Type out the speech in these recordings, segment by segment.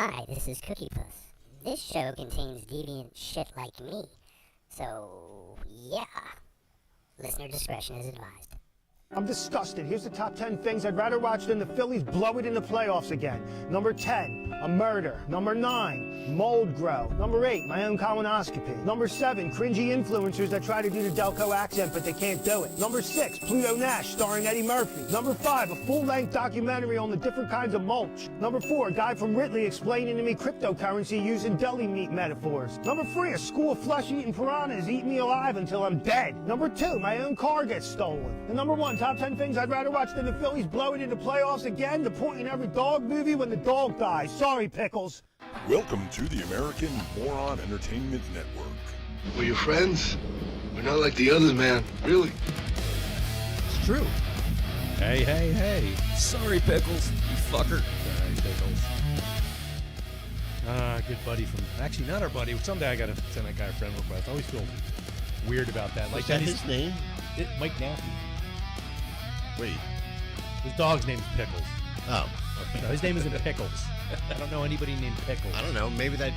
Hi, this is Cookie Puss. This show contains deviant shit like me. So, yeah. Listener discretion is advised. I'm disgusted. Here's the top 10 things I'd rather watch than the Phillies blow it in the playoffs again. Number 10, a murder. Number 9, mold grow. Number 8, my own colonoscopy. Number 7, cringy influencers that try to do the Delco accent but they can't do it. Number 6, Pluto Nash starring Eddie Murphy. Number 5, a full-length documentary on the different kinds of mulch. Number 4, a guy from Ridley explaining to me cryptocurrency using deli meat metaphors. Number 3, a school of flesh-eating piranhas eat me alive until I'm dead. Number 2, my own car gets stolen. And number 1, top 10 things I'd rather watch than the Phillies blow it in the playoffs again. The point in every dog movie when the dog dies. Sorry, Pickles. Welcome to the American Moron Entertainment Network. We're your friends. We're not like the others, man. Really. It's true. Hey, hey, hey. Sorry, Pickles. You fucker. Sorry, Pickles. Good buddy from... Actually, not our buddy. Someday I got to send that guy a friend request. I always feel weird about that. Like, that his name? Mike Nappy. Wait. His dog's name's Pickles. Oh. Okay. No, his name isn't Pickles. I don't know anybody named Pickles. I don't know. Maybe that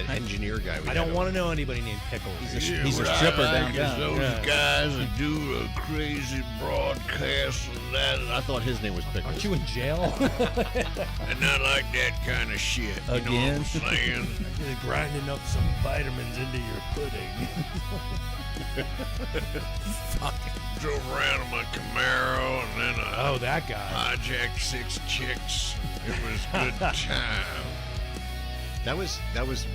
engineer guy. I don't want to know anybody named Pickles. He's a stripper downtown. Those guys that do a crazy broadcast and that. I thought his name was Pickles. Aren't you in jail? And not like that kind of shit. You know what I'm saying? You're grinding up some vitamins into your pudding. Fuck. Drove around in my Camaro and then that guy. Hijacked 6 chicks. It was a good time. That was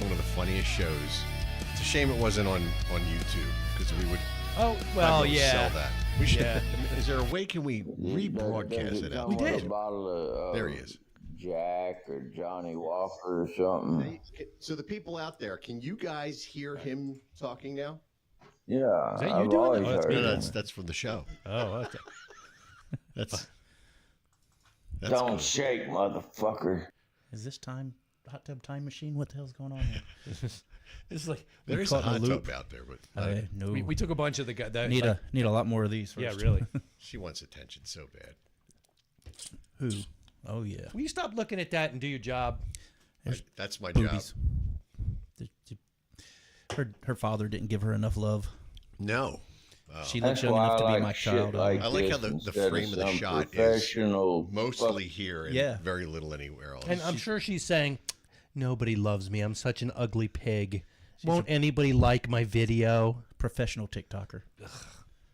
one of the funniest shows. It's a shame it wasn't on YouTube because we would. Oh well, yeah. Sell that. We should. Yeah. Is there a way can we rebroadcast it out? We did. There he is. Jack or Johnny Walker or something. So the people out there, can you guys hear him talking now? Yeah. Is that you doing that? No, that's from the show. Oh, okay. That's Don't cool. shake, motherfucker. Is this hot tub time machine? What the hell's going on here? It's like There is a hot tub out there, but no. we took a bunch of the guys. Need a lot more of these. First. Yeah, really. She wants attention so bad. Who? Oh yeah. Will you stop looking at that and do your job? That's my Boobies. job. Her father didn't give her enough love. No. She looks young enough to be my child. I like how the frame of the shot is mostly here and very little anywhere else. And I'm sure she's saying, nobody loves me. I'm such an ugly pig. Won't anybody like my video? Professional TikToker. Ugh.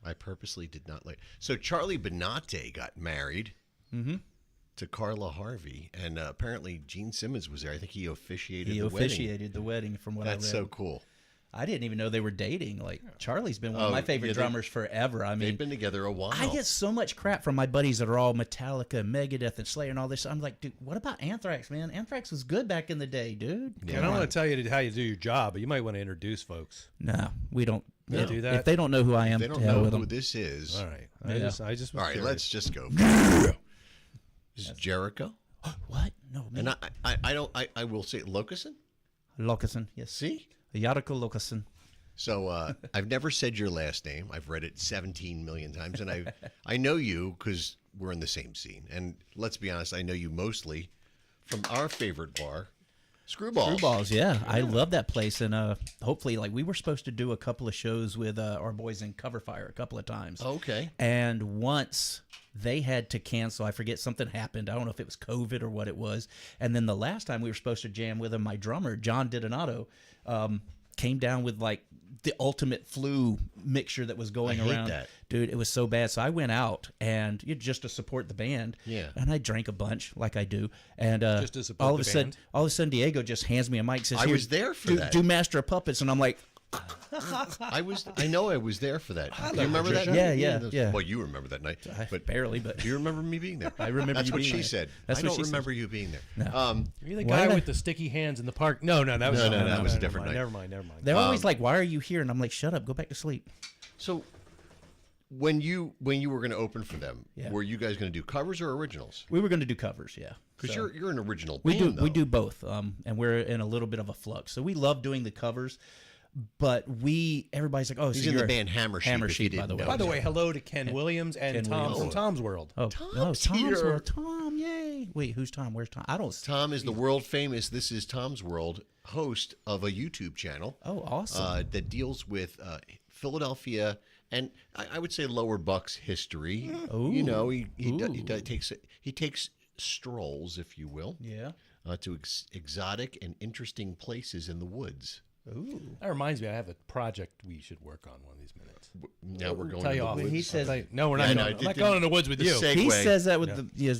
I purposely did not like. So Charlie Benante got married to Carla Harvey, and apparently Gene Simmons was there. I think he officiated the wedding. He officiated the wedding from what I read. That's so cool. I didn't even know they were dating. Like, Charlie's been one of my favorite drummers forever. I mean, they've been together a while. I get so much crap from my buddies that are all Metallica, Megadeth, and Slayer and all this. I'm like, dude, what about Anthrax, man? Anthrax was good back in the day, dude. I don't want to tell you how you do your job, but you might want to introduce folks. No, we don't. No. Do that? If they don't know who I am, they don't know who this is. All right. I just all right, curious. let's just go. This is Jeriko. What? No, man. And I will say Lokisson? Lokisson, yes. See? Jeriko Lokisson. So I've never said your last name. I've read it 17 million times, and I know you because we're in the same scene. And let's be honest, I know you mostly from our favorite bar, Screwballs. Screwballs, yeah. I love that place, and hopefully, like, we were supposed to do a couple of shows with our boys in Cover Fire a couple of times. Okay. And once they had to cancel, I forget, something happened. I don't know if it was COVID or what it was. And then the last time we were supposed to jam with him, my drummer, John Didinato, came down with like the ultimate flu mixture that was going around. Hate that. Dude, it was so bad. So I went out and just to support the band. Yeah. And I drank a bunch like I do. And just to support all of the a sudden, band? all of a sudden, Diego just hands me a mic. Says, I was there for that. Do Master of Puppets, and I'm like, I know I was there for that. Do you remember that Yeah, night? yeah. Well, you remember that night, but barely. But do you remember me being there? I remember. That's you what being she there. said. That's I what don't she remember said. you being there. No. You're the Why guy did with the sticky hands in the park. No, that was that was a different night. Never mind. They're always like, "Why are you here?" And I'm like, "Shut up, go back to sleep." So, when you were going to open for them, Yeah. were you guys going to do covers or originals? We were going to do covers, yeah. Because So- you're an original We band, do though. we do both, and we're in a little bit of a flux. So we love doing the covers, But everybody's like, oh, He's so in you're the band Hammersheep, if you didn't know. By the way, hello to Ken Williams and Ken Tom Williams. from Tom's World. Oh, Tom's Tom's here. World. Tom, yay. Wait, who's Tom? Where's Tom? I don't. Tom is the world famous This Is Tom's World host of a YouTube channel. Oh, awesome. That deals with Philadelphia and I would say Lower Bucks history. Ooh. You know, he Ooh. takes strolls, if you will, Yeah. to exotic and interesting places in the woods. Ooh. That reminds me, I have a project we should work on one of these minutes. Now we're going Tell to you the off. woods. He says- No, we're not. Yeah, going, no, I'm not going in the woods with the you. segue. He says that with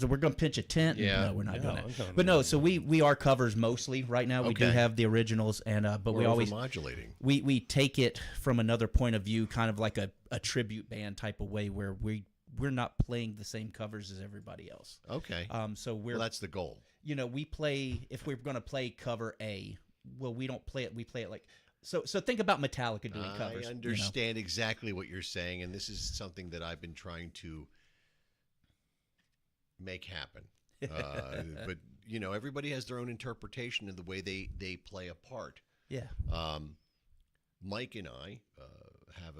we're going to pitch a tent. Yeah. No, we're not doing No, I'm that. going But no, with so we are covers mostly right now. We do Okay. have the originals, and but We're we always overmodulating. we take it from another point of view, kind of like a tribute band type of way, where we're not playing the same covers as everybody else. Okay. So Well, that's the goal. we play, if we're going to play cover A, well, we don't play it. We play it like so. So think about Metallica doing covers. I understand exactly what you're saying, and this is something that I've been trying to make happen. But everybody has their own interpretation of the way they play a part. Yeah. Mike and I have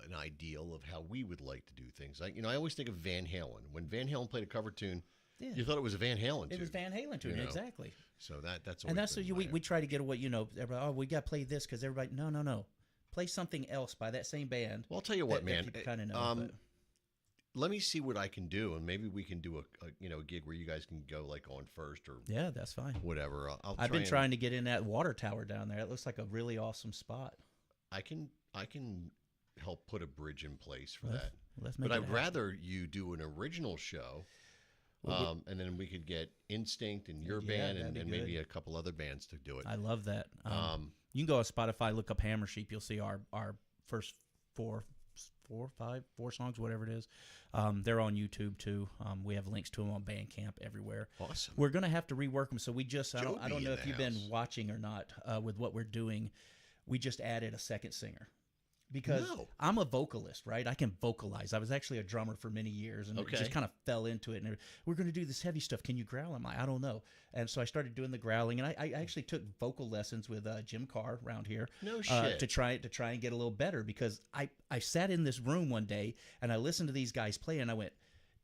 an ideal of how we would like to do things. I always think of Van Halen. When Van Halen played a cover tune, Yeah. you thought it was a Van Halen tune. It was Van Halen tune, you know. exactly. So that's And that's always what been we try to get away. Everybody, oh, we got to play this because everybody. No. Play something else by that same band. Well, I'll tell you what, man. Kind of know. But- Let me see what I can do, and maybe we can do a gig where you guys can go like on first or yeah, that's fine. whatever. I've been trying to get in that water tower down there. It looks like a really awesome spot. I can help put a bridge in place for Let's- that. let's make But it I'd happen. rather you do an original show, and then we could get Instinct and your Yeah, band that'd and be maybe good. a couple other bands to do it. I love that. You can go on Spotify, look up Hammersheep. You'll see our first four songs, whatever it is. They're on YouTube too. We have links to them on Bandcamp everywhere. Awesome. We're gonna have to rework them. So we just I don't Joe B know in if the you've been house. watching or not with what we're doing. We just added a second singer. Because No. I'm a vocalist, right? I can vocalize. I was actually a drummer for many years, and it Okay. just kind of fell into it. And we're going to do this heavy stuff. Can you growl? I'm like, I don't know. And so I started doing the growling, and I actually took vocal lessons with Jim Carr around here. No shit. To try and get a little better, because I sat in this room one day and I listened to these guys play, and I went,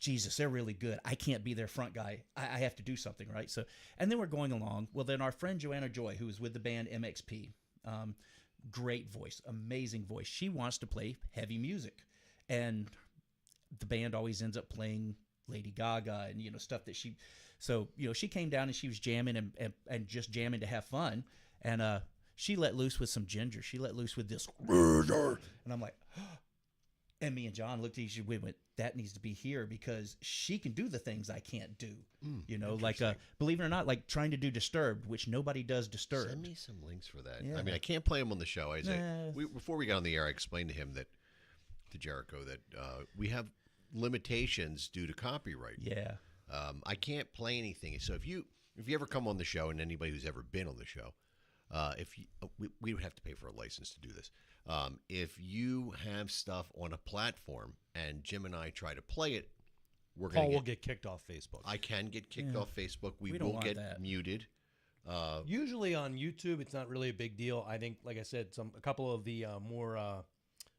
Jesus, they're really good. I can't be their front guy. I have to do something, right? So, and then we're going along. Well, then our friend Joanna Joy, who was with the band MXP, great voice, amazing voice. She wants to play heavy music, and the band always ends up playing Lady Gaga and stuff that she. So she came down and she was jamming and just jamming to have fun, and she let loose with some ginger. She let loose with this, and I'm like, and me and John looked at each other. We went, that needs to be here because she can do the things I can't do. Like believe it or not, like trying to do Disturbed, which nobody does Disturbed. Send me some links for that. Yeah. I mean, I can't play them on the show. Nah. Before we got on the air, I explained to him to Jeriko, that we have limitations due to copyright. Yeah. I can't play anything. So if you ever come on the show, and anybody who's ever been on the show, we would have to pay for a license to do this. If you have stuff on a platform and Jim and I try to play it, Paul will get kicked off Facebook. I can get kicked off Facebook. We don't will want get that. muted. Usually on YouTube, it's not really a big deal. I think, like I said, a couple of the more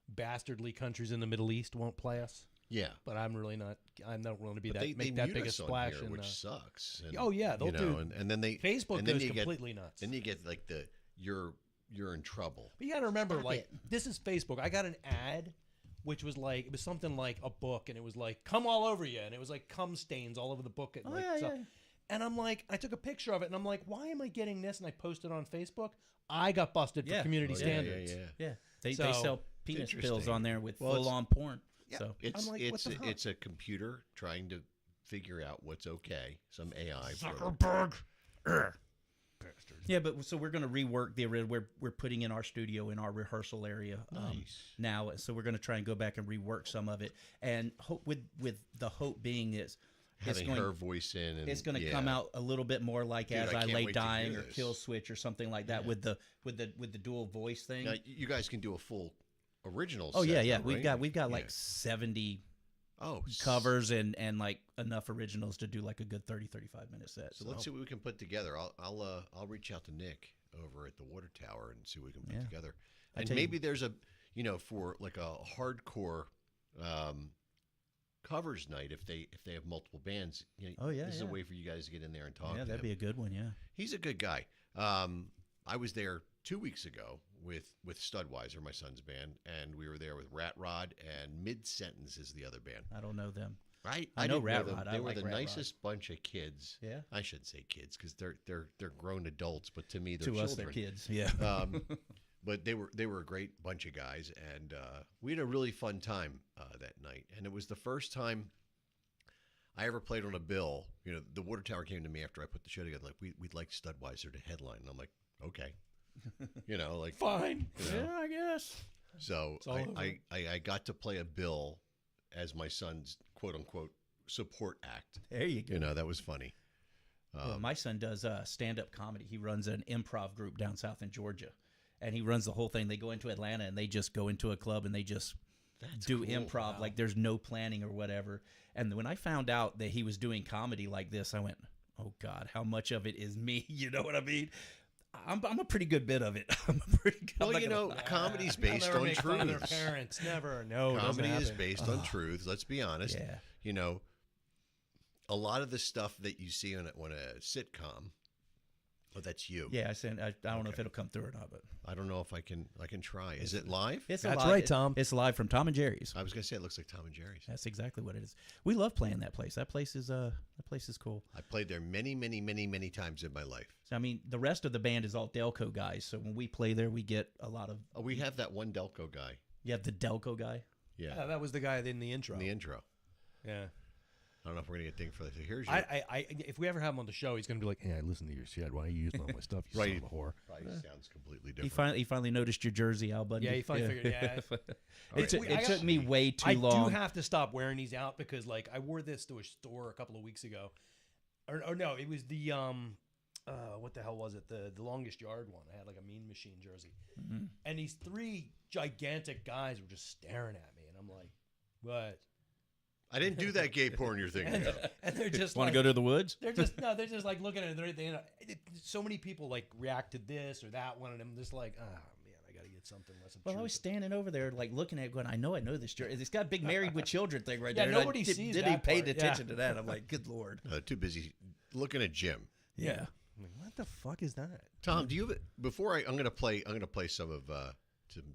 bastardly countries in the Middle East won't play us. Yeah. But I'm not willing to be But that they make that mute big a us on splash. here, and, which sucks. And, oh yeah, they'll do. And then they Facebook and then goes you completely get, nuts. Then you get like you're in trouble. But you got to remember, Stop like it. this is Facebook. I got an ad, which was like it was something like a book, and it was like "come all over you," and it was like cum stains all over the book. And, like, stuff. And I'm like, I took a picture of it, and I'm like, why am I getting this? And I posted on Facebook. I got busted for community standards. Yeah. They So, sell penis pills interesting. on there with Well, full on porn. Yeah. So It's I'm like, what the fuck? it's a computer trying to figure out what's okay. Some AI. Zuckerberg. yeah, but so we're going to rework the we're putting in our studio in our rehearsal area now. So we're going to try and go back and rework some of it, and hope with the hope being is Having her voice in, and it's going to come out a little bit more like Dude, As I I can't Lay wait to hear Dying or this. Kill Switch or something like that with the dual voice thing. Now, you guys can do a full original. Oh yeah, set, yeah. though, We've right? got like Yeah. 70 covers and like enough originals to do like a good 30-35 minute set. So let's see what we can put together. I'll reach out to Nick over at the Water Tower and see what we can put together. And maybe there's a for like a hardcore covers night if they have multiple bands. This is a way for you guys to get in there and talk. Yeah, to that'd him. be a good one. Yeah, He's a good guy. I was there 2 weeks ago with Studweiser, my son's band, and we were there with Rat Rod and Mid Sentence is the other band. I don't know them. Right? I know didn't Rat them. Rod. They I were like the Rat Rod. nicest bunch of kids. Yeah. I shouldn't say kids because they're grown adults, but to me they're To children. us, they're kids. Yeah. But they were a great bunch of guys, and we had a really fun time that night. And it was the first time I ever played on a bill. The Water Tower came to me after I put the show together. Like we'd like Studweiser to headline, and I'm like, okay, like Fine. Yeah, I guess. So I got to play a bill as my son's quote unquote support act. There you go. That was funny. Well, my son does stand-up comedy. He runs an improv group down south in Georgia, and he runs the whole thing. They go into Atlanta and they just go into a club and they just do cool. improv. Like there's no planning or whatever. And when I found out that he was doing comedy like this, I went, "Oh God, how much of it is me?" You know what I mean? I'm a pretty good bit of it. I'm a pretty good. Well, comedy's based Never on make fun of their truths. parents. Never. No, Comedy is happen. based on truths. Let's be honest. Yeah. A lot of the stuff that you see on a sitcom. Oh, that's you. Yeah, I don't know if it'll come through or not, but I don't know if I can try. Is it live? it's That's live. right, Tom. It's live from Tom and Jerry's. I was gonna say it looks like Tom and Jerry's. That's exactly what it is. We love playing that place. That place is cool. I played there many, many, many, many times in my life. So I mean, the rest of the band is all Delco guys. So when we play there, we get a lot of. Oh, we have that one Delco guy. You have the Delco guy. Yeah, that was the guy in the intro. in the intro. Yeah. I don't know if we're gonna get dinged for that. So here's your If we ever have him on the show, he's gonna be like, "Hey, I listened to your shit. Why are you using all my stuff? You Right. son of a whore." probably sounds completely He different. finally noticed your jersey, Al Bundy. Yeah, he finally figured. Yeah. It took me way too I long. do have to stop wearing these out because, like, I wore this to a store a couple of weeks ago, or no, it was the what the hell was it? The longest yard one. I had like a Mean Machine jersey, and these three gigantic guys were just staring at me, and I'm like, "What?" I didn't do that gay porn you're thinking of. And they're just Want like, to go to the woods? they're just like looking at it. So many people like react to this or that one, and I'm just like, oh man, I got to get something less. Well, I was standing over there, like looking at it, going, I know this jersey. It's got a big married with children thing right Yeah, there. nobody and I sees didn't that even pay part. attention Yeah. to that. I'm like, good lord. Too busy looking at Jim. Yeah. I'm like, what the fuck is that? Tom, do you have before I'm gonna play some of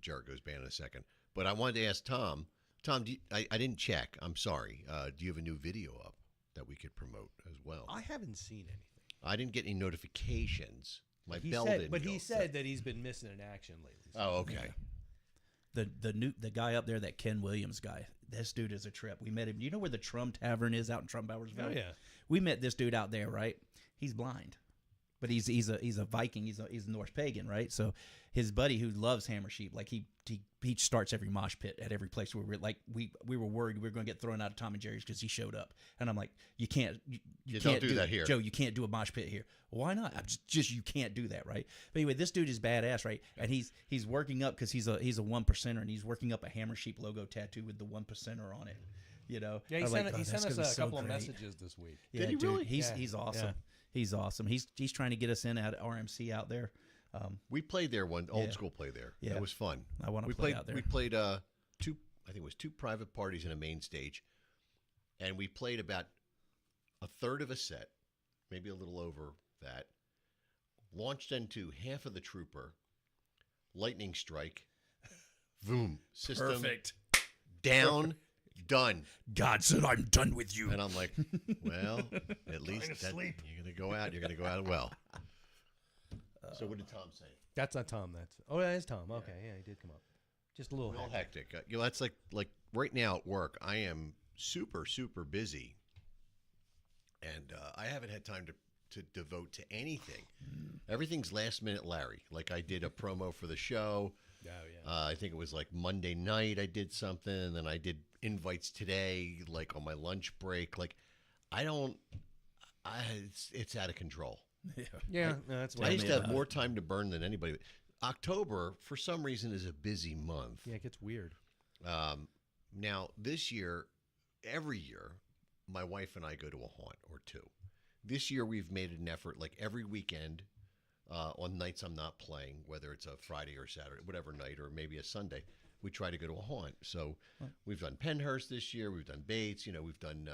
Jeriko's band in a second, but I wanted to ask Tom. Tom, I didn't check. I'm sorry. Do you have a new video up that we could promote as well? I haven't seen anything. I didn't get any notifications. My He bell said, didn't but go. he said that he's been missing in action lately. So. Oh, okay. The guy up there, that Ken Williams guy, this dude is a trip. We met him. You know where the Trum Tavern is out in Trumbowersville? Oh yeah. We met this dude out there, right? He's blind, but he's a Viking. He's a Norse pagan, right? So his buddy who loves Hammersheep, like he starts every mosh pit at every place where we were worried we were going to get thrown out of Tom and Jerry's because he showed up, and I'm like, you can't You can't don't do that here, Joe. You can't do a mosh pit here. Why not? I'm just you can't do that, right? But anyway, this dude is badass, right? And he's working up because he's a 1%er, and he's working up a Hammersheep logo tattoo with the 1%er on it. You know, Yeah, I was like, he "Oh, sent that's us gonna a be so couple of great." messages this week. Yeah, Did he dude, really? He's Yeah. awesome. Yeah. He's awesome. He's trying to get us in at RMC out there. We played there old school play there. Yeah. That was fun. I wanna We play played out there. We played two private parties and a main stage, and we played about a third of a set, maybe a little over that. Launched into half of the Trooper, lightning strike, boom, system down, done. God said, "I'm done with you." And I'm like, well, at least you're gonna go out well. So what did Tom say? That's not Tom. That is Tom. Okay, yeah, he did come up. Just a little Real hectic. hectic. That's like right now at work. I am super busy, and I haven't had time to devote to anything. Everything's last minute, Larry. Like I did a promo for the show. Oh yeah. I think it was like Monday night I did something, and then I did invites today, like on my lunch break. Like it's out of control. Yeah, no, that's I what used to have more time to burn than anybody. October, for some reason, is a busy month. Yeah, it gets weird. Now, this year, every year, my wife and I go to a haunt or two. This year, we've made an effort, like every weekend, on nights I'm not playing, whether it's a Friday or Saturday, whatever night, or maybe a Sunday, we try to go to a haunt. So we've done Pennhurst this year. We've done Bates. We've done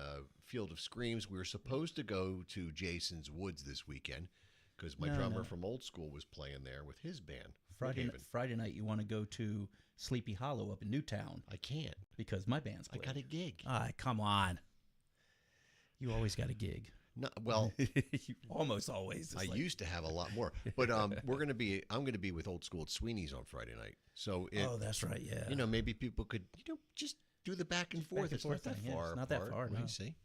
Field of Screams. We were supposed to go to Jason's Woods this weekend because my drummer from Old School was playing there with his band. Friday night, you want to go to Sleepy Hollow up in Newtown. I can't. Because my band's playing. I got a gig. Come on. You always got a gig. No, well, You almost always. I used to have a lot more, but I'm going to be with Old School at Sweeney's on Friday night. So that's right. Yeah. Maybe people could just do the back and forth. It's not that far. It's not that far. No. See,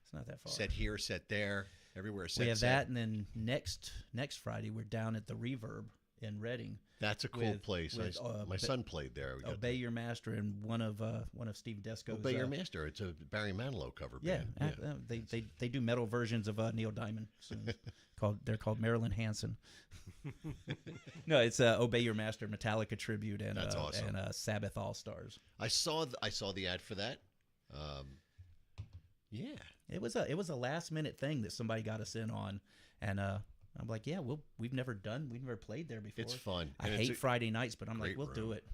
it's not that far. Set here, set there, everywhere. We have that, and then next Friday we're down at the Reverb in Reading. That's a cool place. My son played there. Obey Your Master and one of Steve Desco's. Obey Your Master. It's a Barry Manilow cover band. They do metal versions of Neil Diamond. They're called Marilyn Hanson. No, it's Obey Your Master, Metallica tribute, and that's awesome. And Sabbath All Stars. I saw the ad for that. Yeah, it was a last minute thing that somebody got us in on, and I'm like, yeah, we've never played there before. It's fun. I hate Friday nights, but I'm like, we'll do it.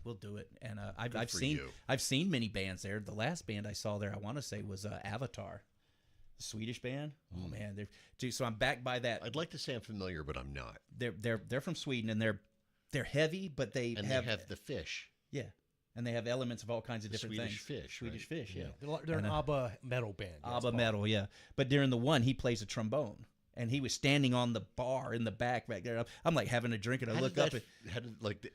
And I've seen many bands there. The last band I saw there, I want to say, was Avatar, the Swedish band. Oh man, so I'm back by that. I'd like to say I'm familiar, but I'm not. They're from Sweden, and they're heavy, but they have the fish. Yeah. And they have elements of all kinds of different Swedish things. Fish, Swedish right? fish, yeah. They're an ABBA metal band. ABBA metal, yeah. But during the one, he plays a trombone. And he was standing on the bar in the back there. I'm like having a drink, and I look up.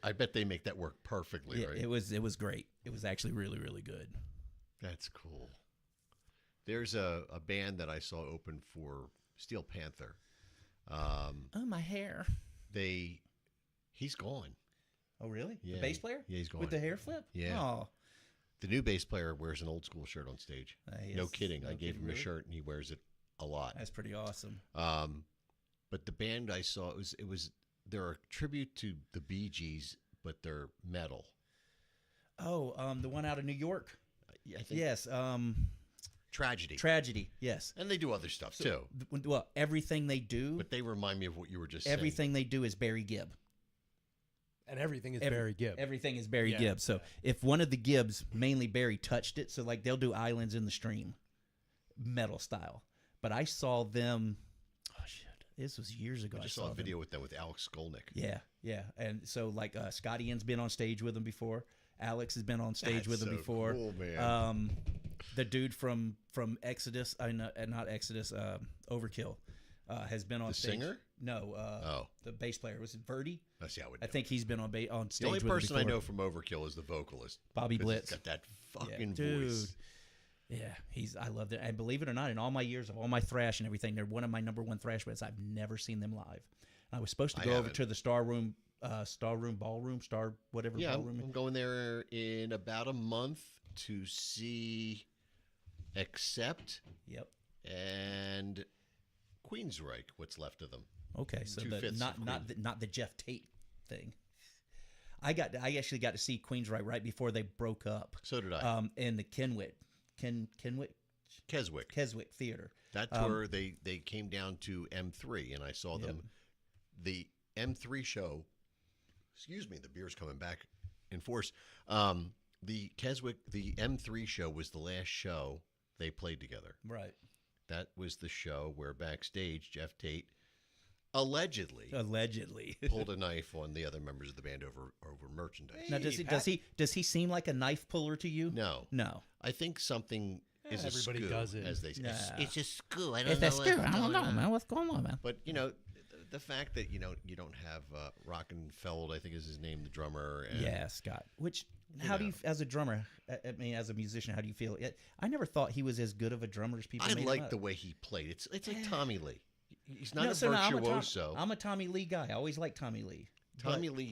I bet they make that work perfectly, right? It was great. It was actually really, really good. That's cool. There's a band that I saw open for Steel Panther. My hair. He's gone. Oh, really? Yeah. The bass player? Yeah, he's gone. With the hair flip? Yeah. Oh. The new bass player wears an Old School shirt on stage. Yes. No kidding. I gave him really? a shirt, and he wears it a lot. That's pretty awesome. But the band I saw, they're a tribute to the Bee Gees, but they're metal. Oh, the one out of New York? I think. Yes. Tragedy, yes. And they do other stuff, too. Well, everything they do. But they remind me of what you were just saying. They do is Barry Gibb. And everything is Barry Gibb. Everything is Barry Gibb. So if one of the Gibbs, mainly Barry, touched it, so like they'll do Islands in the Stream, metal style. But I saw them, this was years ago. I just saw a video with them with Alex Skolnick. Yeah. And so like Scotty Ian's been on stage with them before. Alex has been on stage with them before. Cool, man. The dude from Exodus, not Exodus, Overkill, has been on stage. The singer? No. The bass player. Was it Verdi? That's I think he's been on stage. The only with person him I know from Overkill is the vocalist, Bobby Blitz. He's got that fucking voice. Yeah, I love it. And believe it or not, in all my years of all my thrash and everything, they're one of my number one thrash bands. I've never seen them live. I was supposed to go over to the Ballroom. Yeah, ballroom. I'm going there in about a month to see Accept. Yep. And Queensryche, what's left of them. Okay, so not the Jeff Tate thing. I actually got to see Queensryche right before they broke up. So did I. In the Keswick Theater. That tour, they came down to M3, and I saw them. The M3 show. Excuse me, the beer's coming back in force. The M3 show was the last show they played together. Right. That was the show where backstage Jeff Tate allegedly pulled a knife on the other members of the band over merchandise. Now does he seem like a knife puller to you? No. I think something is a everybody screw, does it. as they say. Yeah. It's a screw. I don't know, man. What's going on, man? But the fact that you don't have Rockenfeld, I think is his name, the drummer. And, Scott. Which how do you, as a drummer, I mean, as a musician, how do you feel? I never thought he was as good of a drummer as people. I made like him the up. way he played. It's like Tommy Lee. He's not a I'm virtuoso. I'm a Tommy Lee guy. I always liked Tommy Lee. Tommy Lee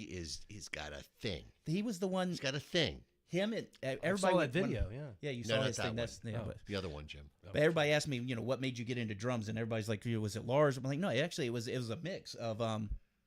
he's got a thing. He was the one. He's got a thing. Him and everybody. I saw that video. Yeah. You saw his thing. That's but the other one, Jim. But everybody asked me, what made you get into drums? And everybody's like, was it Lars? I'm like, no, actually, it was a mix of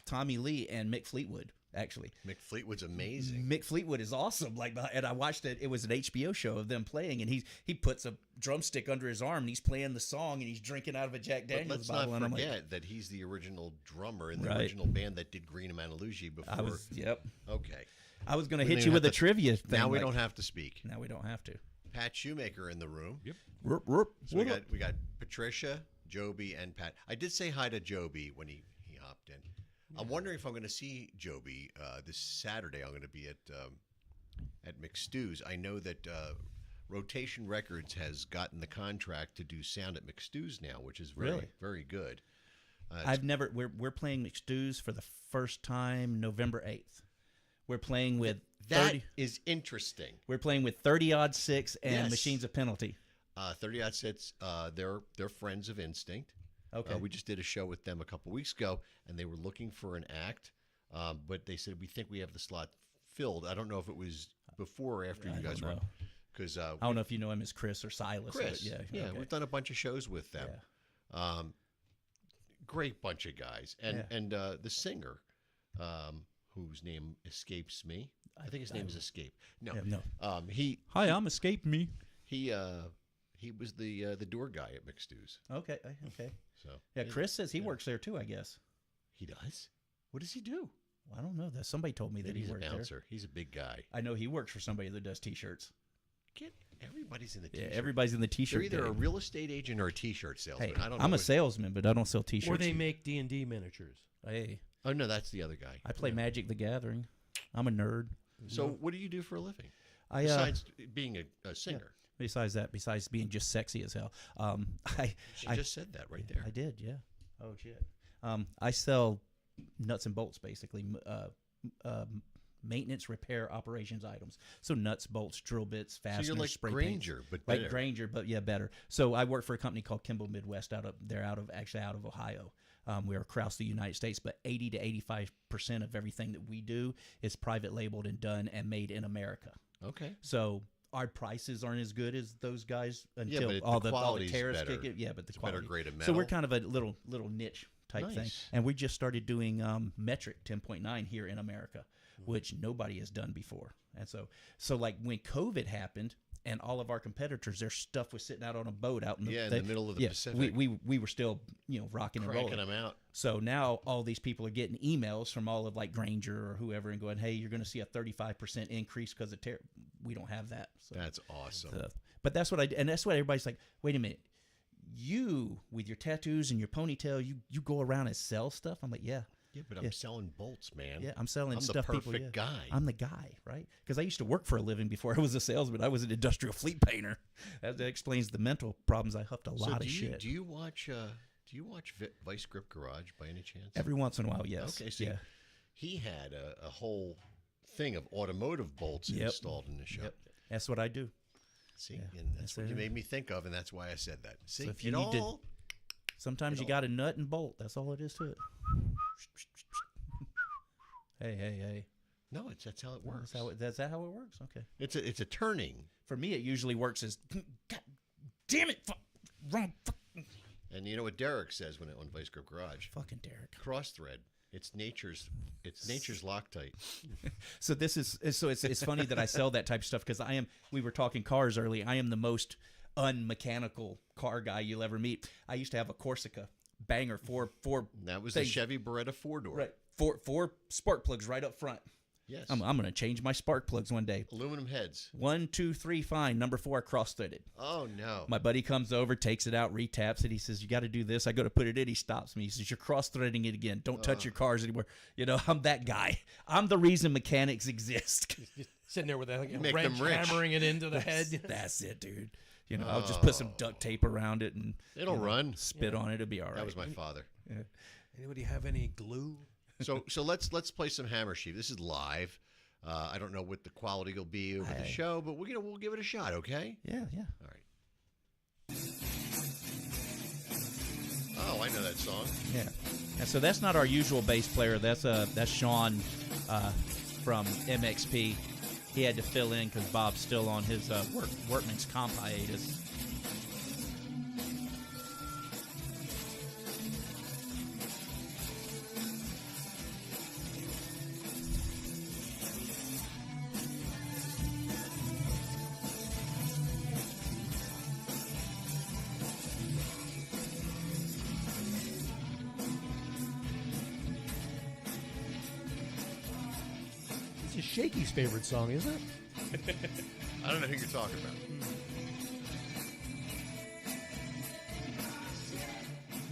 Tommy Lee and Mick Fleetwood. actually. Mick Fleetwood's amazing. Mick Fleetwood is awesome. Like, and I watched it. It was an HBO show of them playing, and he puts a drumstick under his arm, and he's playing the song, and he's drinking out of a Jack But Daniels let's bottle. not And I'm forget like, that he's the original drummer in the Right. original band that did Green Manaluggi before. Yep. Okay. I was going to We hit don't you have with a to- trivia thing. Now we like- don't have to speak. Now we don't have to. Pat Shoemaker in the room. Yep. So we got Patricia, Joby, and Pat. I did say hi to Joby when he hopped in. I'm wondering if I'm going to see Joby this Saturday. I'm going to be at McStew's. I know that Rotation Records has gotten the contract to do sound at McStew's now, which is very Really? very good. I've never. We're playing McStew's for the first time November 8th. We're playing with That 30. is interesting. We're playing with 30 Odd Six and Yes. Machines of Penalty. 30 Odd Sits. They're friends of Instinct. Okay. We just did a show with them a couple weeks ago, and they were looking for an act, but they said we think we have the slot filled. I don't know if it was before or after you guys were, know. because I don't know if you know him as Chris or Silas. but Chris, yeah, okay. we've done a bunch of shows with them. Great bunch of guys, and the singer, whose name escapes me. I think his name is Escape. No, Yeah, no. Hi, I'm Escape Me. he was the door guy at McStew's. Okay. So Yeah, Chris says he works there too. I guess. he does. What does he do? I don't know. That somebody told me that Maybe he he's a worked there. bouncer. He's a big guy. I know he works for somebody that does T-shirts. Everybody's in the Yeah, t-shirt. everybody's in the They're T-shirt. either a game. real estate agent or a t-shirt salesman. Hey, I don't know. I'm a salesman, but I don't sell T-shirts. Or they make D&D miniatures. Hey, Oh no, that's the other guy. I play Magic the Gathering. I'm a nerd. So what do you do for a living I besides being a singer? Besides that, besides being just sexy as hell, She I just said that right there. I did, yeah. Oh shit. I sell nuts and bolts, basically, maintenance, repair, operations items. So nuts, bolts, drill bits, fasteners, you're like spray Granger, paints. but like better. Granger, but yeah, better. So I work for a company called Kimball Midwest. Out of Ohio. We're across the United States, but 80 to 85% of everything that we do is private labeled and done and made in America. Okay. So our prices aren't as good as those guys until but all the the quality's tariffs better. kick in. Yeah, but the It's better quality. grade of So we're metal. kind of a little niche type thing, Nice. and we just started doing metric 10.9 here in America, which nobody has done before. And so like when COVID happened. And all of our competitors, their stuff was sitting out on a boat out in the, in the middle of the Pacific. We were still rocking and Cranking rolling. them out. So now all these people are getting emails from all of like Granger or whoever and going, hey, you're going to see a 35% increase because of we don't have that. So, That's awesome. but that's what and that's what everybody's like, wait a minute, you with your tattoos and your ponytail, you go around and sell stuff? I'm like, yeah. Yeah, but I'm selling bolts, man. Yeah, I'm selling I'm stuff. the perfect people, guy. I'm the guy, right? Because I used to work for a living before I was a salesman. I was an industrial fleet painter. That explains the mental problems. I huffed a lot of shit. Do you watch Vice Grip Garage by any chance? Every once in a while, yes. Okay, so yeah. he had a whole thing of automotive bolts installed in the shop. Yep. That's what I do. See, and that's what you made me think of, and that's why I said that. See, So if you need to, sometimes you got a nut and bolt. That's all it is to it. Hey. No, that's how it works. That's how it works. Okay. It's a turning. For me, it usually works as, God damn it, wrong. And you know what Derek says when on Vice Grip Garage? Fucking Derek. Cross thread. It's nature's Loctite. So it's funny that I sell that type of stuff because we were talking cars earlier. I am the most unmechanical car guy you'll ever meet. I used to have a Corsica banger four. That was things. the Chevy Beretta 4-door. Right. Four spark plugs right up front. Yes. I'm going to change my spark plugs one day. Aluminum heads. 1, 2, 3, fine. Number 4, cross-threaded. Oh, no. My buddy comes over, takes it out, retaps it. He says, you got to do this. I go to put it in. He stops me. He says, you're cross-threading it again. Don't touch your cars anymore. I'm that guy. I'm the reason mechanics exist. Sitting there with a Make wrench them rich. hammering it into the head. That's it, dude. I'll just put some duct tape around it and It'll run. spit on it. It'll be all right. That was my father. Anybody have any glue? So let's play some Hammersheep. This is live. I don't know what the quality will be over the show, but we'll give it a shot, okay? Yeah. All right. Oh, I know that song. Yeah. And so that's not our usual bass player. That's Sean from MXP. He had to fill in because Bob's still on his workman's comp hiatus. This is Shaky's favorite song, isn't it? I don't know who you're talking about.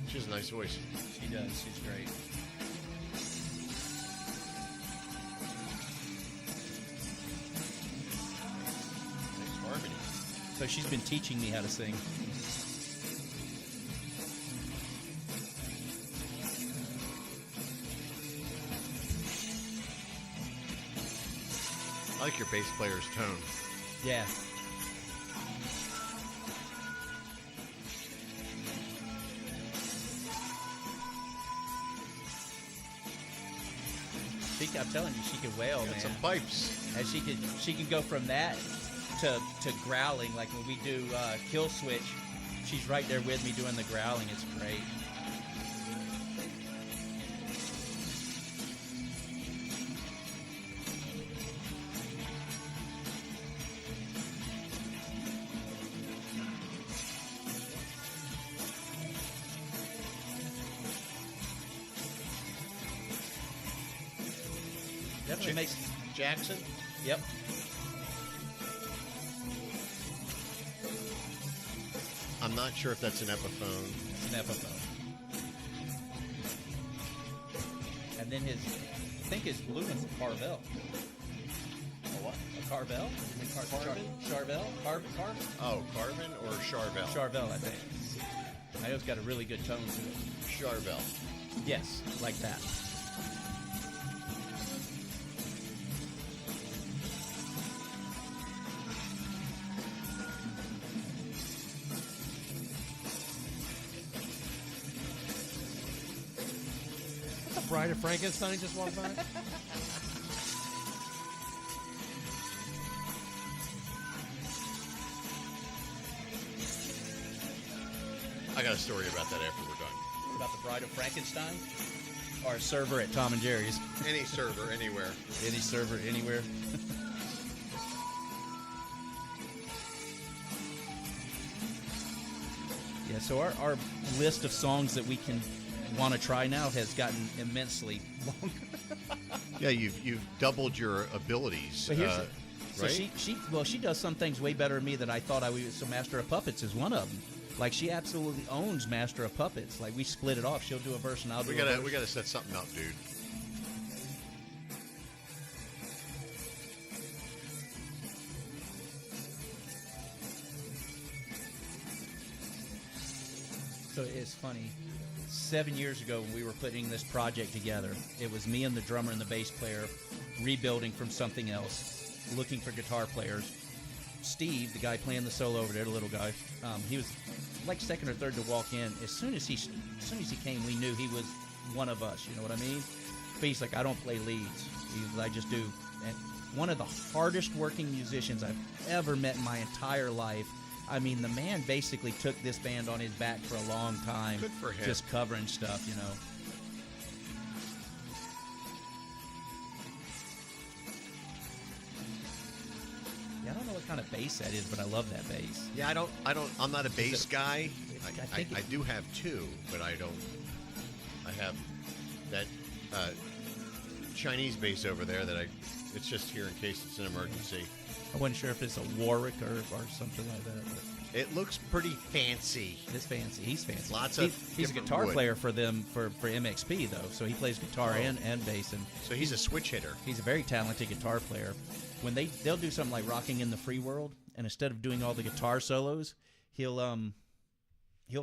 She has a nice voice. She does. She's great. Nice harmony. So she's been teaching me how to sing. I like your bass player's tone. Yeah. I'm telling you, she could wail, Got man. some pipes. And she can go from that to growling. Like when we do Kill Switch, she's right there with me doing the growling. It's great. Definitely makes Jackson? Yep. I'm not sure if that's an Epiphone. It's an Epiphone. And then I think his blue one's a Carvel. A what? A Carvel? Charvel? Carvel? Oh, Carvin or Charvel? Charvel, I think. I know it's got a really good tone to it. Charvel. Yes, like that. Bride of Frankenstein just walked by. I got a story about that after we're done. About the Bride of Frankenstein? Or a server at Tom and Jerry's. Any server, anywhere. Any server, anywhere. Yeah, so our list of songs that we can want to try now has gotten immensely long. Yeah, you've doubled your abilities. But here's so right? she does some things way better than me that I thought I would. So Master of Puppets is one of them. Like she absolutely owns Master of Puppets. Like we split it off. She'll do a verse and I'll do a verse. We gotta set something up, dude. So it's funny. 7 years ago when we were putting this project together, it was me and the drummer and the bass player rebuilding from something else, looking for guitar players. Steve, the guy playing the solo over there, the little guy, he was like second or third to walk in. As soon as he came, we knew he was one of us. You know what I mean? But he's like, I don't play leads. I just do. And one of the hardest working musicians I've ever met in my entire life. I mean, the man basically took this band on his back for a long time. Good for him. Just covering stuff, you know. Yeah, I don't know what kind of bass that is, but I love that bass. Yeah, I'm not a bass guy. I do have two, but I have that Chinese bass over there that it's just here in case it's an emergency. I wasn't sure if it's a Warwick or something like that. But it looks pretty fancy. It's fancy. He's fancy. He's a guitar player for them for MXP though, so he plays guitar and bass, and so he's a switch hitter. He's a very talented guitar player. When they'll do something like Rocking in the Free World, and instead of doing all the guitar solos, he'll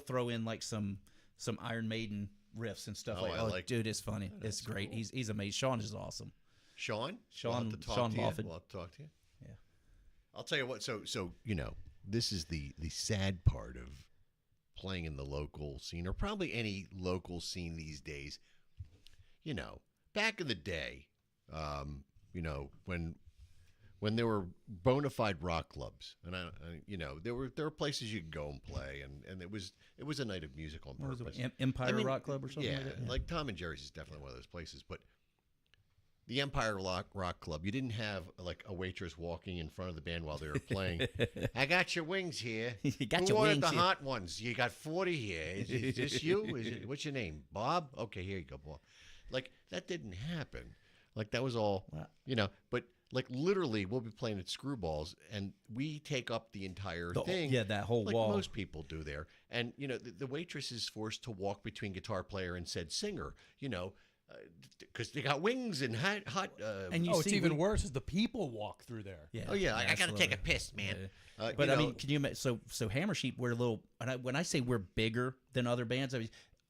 throw in like some Iron Maiden riffs and stuff dude, it's funny. It's great. Cool. He's amazing. Sean is awesome. Sean Sean Moffat. We'll have to talk to you. Yeah. I'll tell you what. So this is the sad part of playing in the local scene, or probably any local scene these days. Back in the day, when there were bona fide rock clubs, and there were places you could go and play, and it was a night of music on purpose. What was it, Empire Rock Club or something? Yeah, like that? Yeah, like Tom and Jerry's is definitely one of those places, but. The Empire Rock Club, you didn't have like a waitress walking in front of the band while they were playing. I got your wings here. You got Who your wanted wings the here? hot ones? You got 40 here. Is this you? What's your name? Bob? Okay, here you go, Bob. Like, that didn't happen. Like that was all, Wow. But like literally, we'll be playing at Screwballs, and we take up the entire thing. Yeah, that whole like wall. most people do there. And the waitress is forced to walk between guitar player and said singer. Because they got wings and hot. And you It's see, even worse as the people walk through there. Yeah, oh yeah, I got to absolutely. take a piss, man. Yeah. But I mean, can you imagine? So Hammersheep, we're a little. When I say we're bigger than other bands,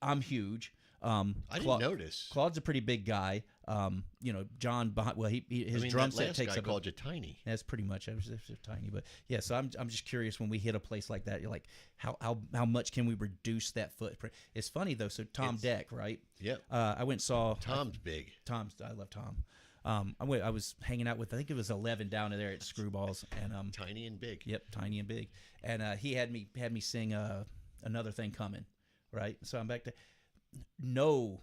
I'm huge. I didn't notice. Claude's a pretty big guy. John. His drum that set last takes guy up. called you tiny. That's pretty much. I was tiny, but yeah. So I'm just curious when we hit a place like that. You're like, how much can we reduce that footprint? It's funny though. So Tom Deck, right? Yep. I went and saw Tom's big. I love Tom. I was hanging out with, I think it was 11 down there at Screwballs, and Tiny and big. Yep, tiny and big, and he had me sing Another Thing Coming, right? So I'm back to no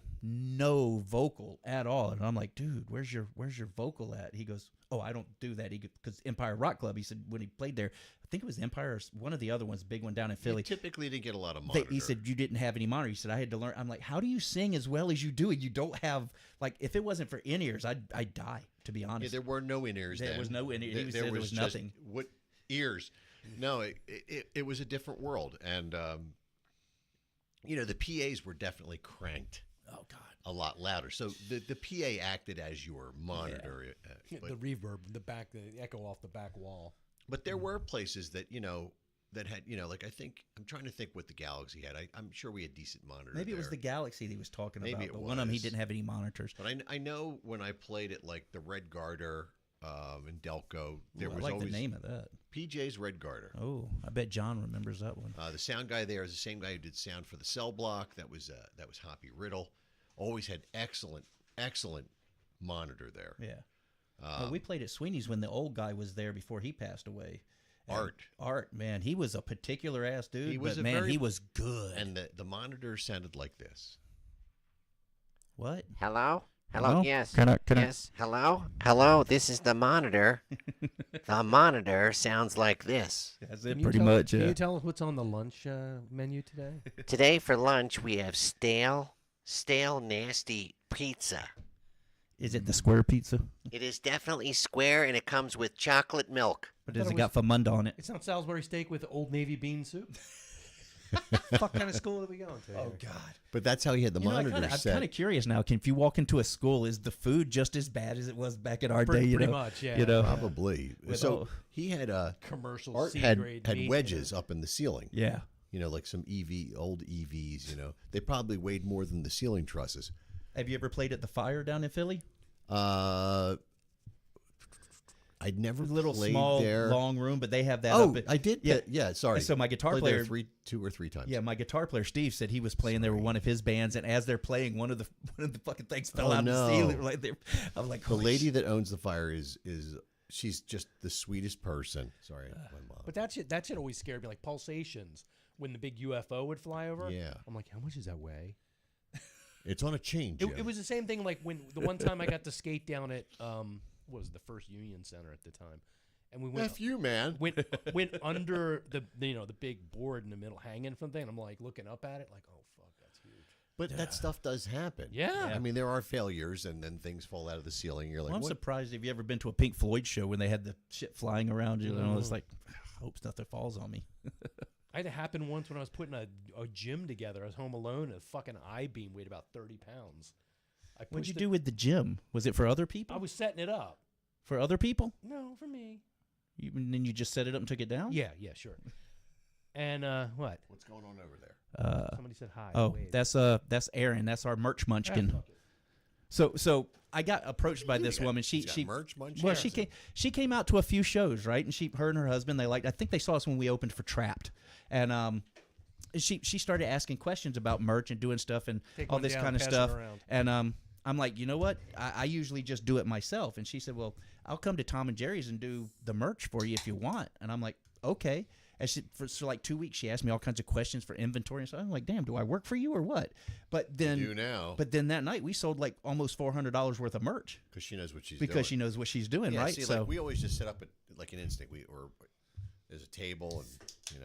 vocal at all, and I'm like, dude, where's your vocal at? He goes, oh, I don't do that. Because Empire Rock Club, he said when he played there, I think it was Empire or one of the other ones, big one down in Philly. You typically didn't get a lot of monitor. He said you didn't have any monitor. He said I had to learn. I'm like, how do you sing as well as you do? And you don't have, like, if it wasn't for in-ears, I'd die, to be honest. Yeah, there were no in-ears then. There was no in-ears. He said there was just nothing. What ears? No, it was a different world, and the PAs were definitely cranked. Oh God, a lot louder. So the PA acted as your monitor. But, The reverb, the echo off the back wall. but there were places that that had like I'm trying to think what the Galaxy had. I'm sure we had decent monitors. Maybe it was there. the Galaxy that he was talking Maybe about. it But one of them he was. didn't have any monitors. But I know when I played at like the Red Garter in Delco, there Ooh, was I like always the name of that. PJ's Red Garter. Oh, I bet John remembers that one. The sound guy there is the same guy who did sound for the Cell Block. That was Hoppy Riddle. Always had excellent monitor there. Yeah. We played at Sweeney's when the old guy was there before he passed away. And Art, man, he was a particular ass dude. He was but a man, very- he was good. and the monitor sounded like this. What? Hello? Hello? Hello? Yes. Can I- Yes. Hello? Hello? This is the monitor. The monitor sounds like this. That's Can it, you pretty tell- much. Can Yeah. you tell us what's on the lunch menu today? Today for lunch we have stale, nasty pizza. Is it the square pizza? It is definitely square and it comes with chocolate milk. But thought does it it got famunda on it? It's not Salisbury steak with Old Navy bean soup. What kind of school are we going to? Oh here? God. But that's how he had the monitor I'm set. kind of curious now. If you walk into a school, is the food just as bad as it was back in our day? Pretty much, yeah. You know? Probably. With So all- he had Commercial Art C-grade had meat, wedges up in the ceiling. Yeah. Like some old EVs. They probably weighed more than the ceiling trusses. Have you ever played at the Fire down in Philly? I'd never Little played small there. long room, but they have that. Oh, up at, I did. Yeah. Sorry. So my guitar Played there player, 2 or 3 times. yeah, my guitar player Steve said he was playing there with one of his bands, and as they're playing, one of the fucking things fell Oh, out of no. the ceiling. I'm like, The holy lady that owns the Fire is she's just the sweetest person. Sorry, my mom. But that shit always scared me, like pulsations when the big UFO would fly over. Yeah. I'm like, how much does that weigh? It's on a chain. Jim. It was the same thing like when the one time I got to skate down at what was it, the First Union Center at the time, and we went F you, man. went under the big board in the middle hanging from the thing. And I'm like looking up at it like, oh fuck, that's huge. But that stuff does happen. Yeah. I mean, there are failures, and then things fall out of the ceiling. You're like, Well, I'm what? surprised if you ever been to a Pink Floyd show when they had the shit flying around you. It's like, I hope nothing falls on me. I had it happen once when I was putting a gym together. I was home alone, and a fucking I-beam weighed about 30 pounds. What'd you do with the gym? Was it for other people? I was setting it up. For other people? No, for me. And then you just set it up and took it down? Yeah, sure. And what? What's going on over there? Somebody said hi. Oh, wave. that's Aaron. That's our merch munchkin. fuck it. So I got approached by this woman. He's got merch munchkin? Well, she came out to a few shows, right? And her and her husband, I think they saw us when we opened for Trapped, and she started asking questions about merch and doing stuff and Take all one this down, kind of pass it stuff. around. And I'm like, you know what? I usually just do it myself. And she said, well, I'll come to Tom and Jerry's and do the merch for you if you want. And I'm like, okay. And for like 2 weeks, she asked me all kinds of questions for inventory and stuff. I'm like, damn, do I work for you or what? But then, You do now. But then that night we sold like almost $400 worth of merch Because she knows what she's because doing. she knows what she's doing, Yeah, right? see, So like, we always just set up at like an instinct. There's a table, and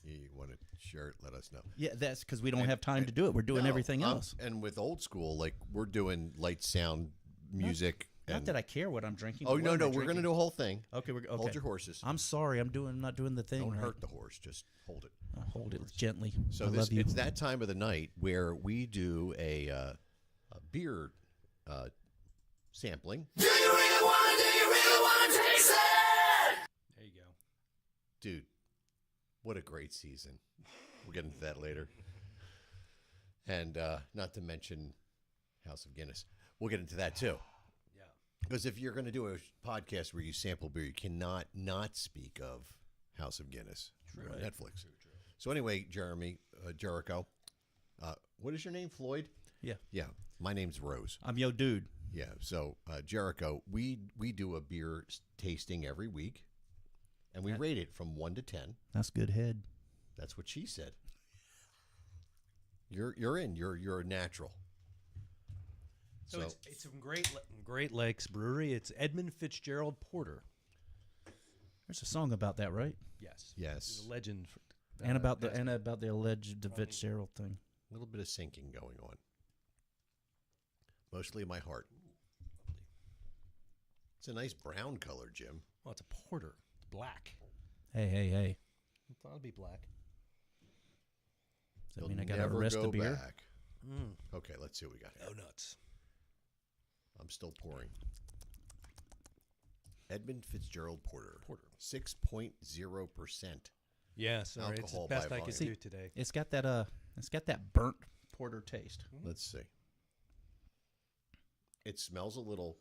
you want a shirt, let us know. yeah, that's because we don't have time to do it. We're doing No, everything else. And with old school, like we're doing light, sound, music, And that I care what I'm drinking. oh but no, what am I we're gonna drinking? do a whole thing. Okay, we're okay. Hold your horses. I'm sorry, I'm not doing the thing. Don't right. hurt the horse. Just hold it. I'll hold it gently. So I love you. it's that time of the night where we do a beer sampling. Do you really want to taste it? There you go. Dude, what a great season. We'll get into that later. And not to mention House of Guinness. We'll get into that too. Yeah. Because if you're going to do a podcast where you sample beer, you cannot not speak of House of Guinness on Netflix. True. So anyway, Jeremy, Jericho, what is your name, Floyd? Yeah. Yeah, my name's Rose. I'm yo dude. Yeah, so Jericho, we do a beer tasting every week, and we rate it from 1 to 10. That's good head. That's what she said. You're in. You're a natural. So it's from Great Lakes Brewery. It's Edmund Fitzgerald Porter. There's a song about that, right? Yes. Yes. He's a legend. And about the alleged Fitzgerald thing. A little bit of sinking going on. Mostly my heart. It's a nice brown color, Jim. Well, it's a porter. It's black. Hey. I thought it'd be black. Does that You'll mean I got to never arrest go the beer? back. Okay, let's see what we got here. Oh, nuts. I'm still pouring. Edmund Fitzgerald Porter. 6.0%. Yeah, sorry. It's the Alcohol best by I could volume. do today. It's got that burnt porter taste. Let's see. It smells a little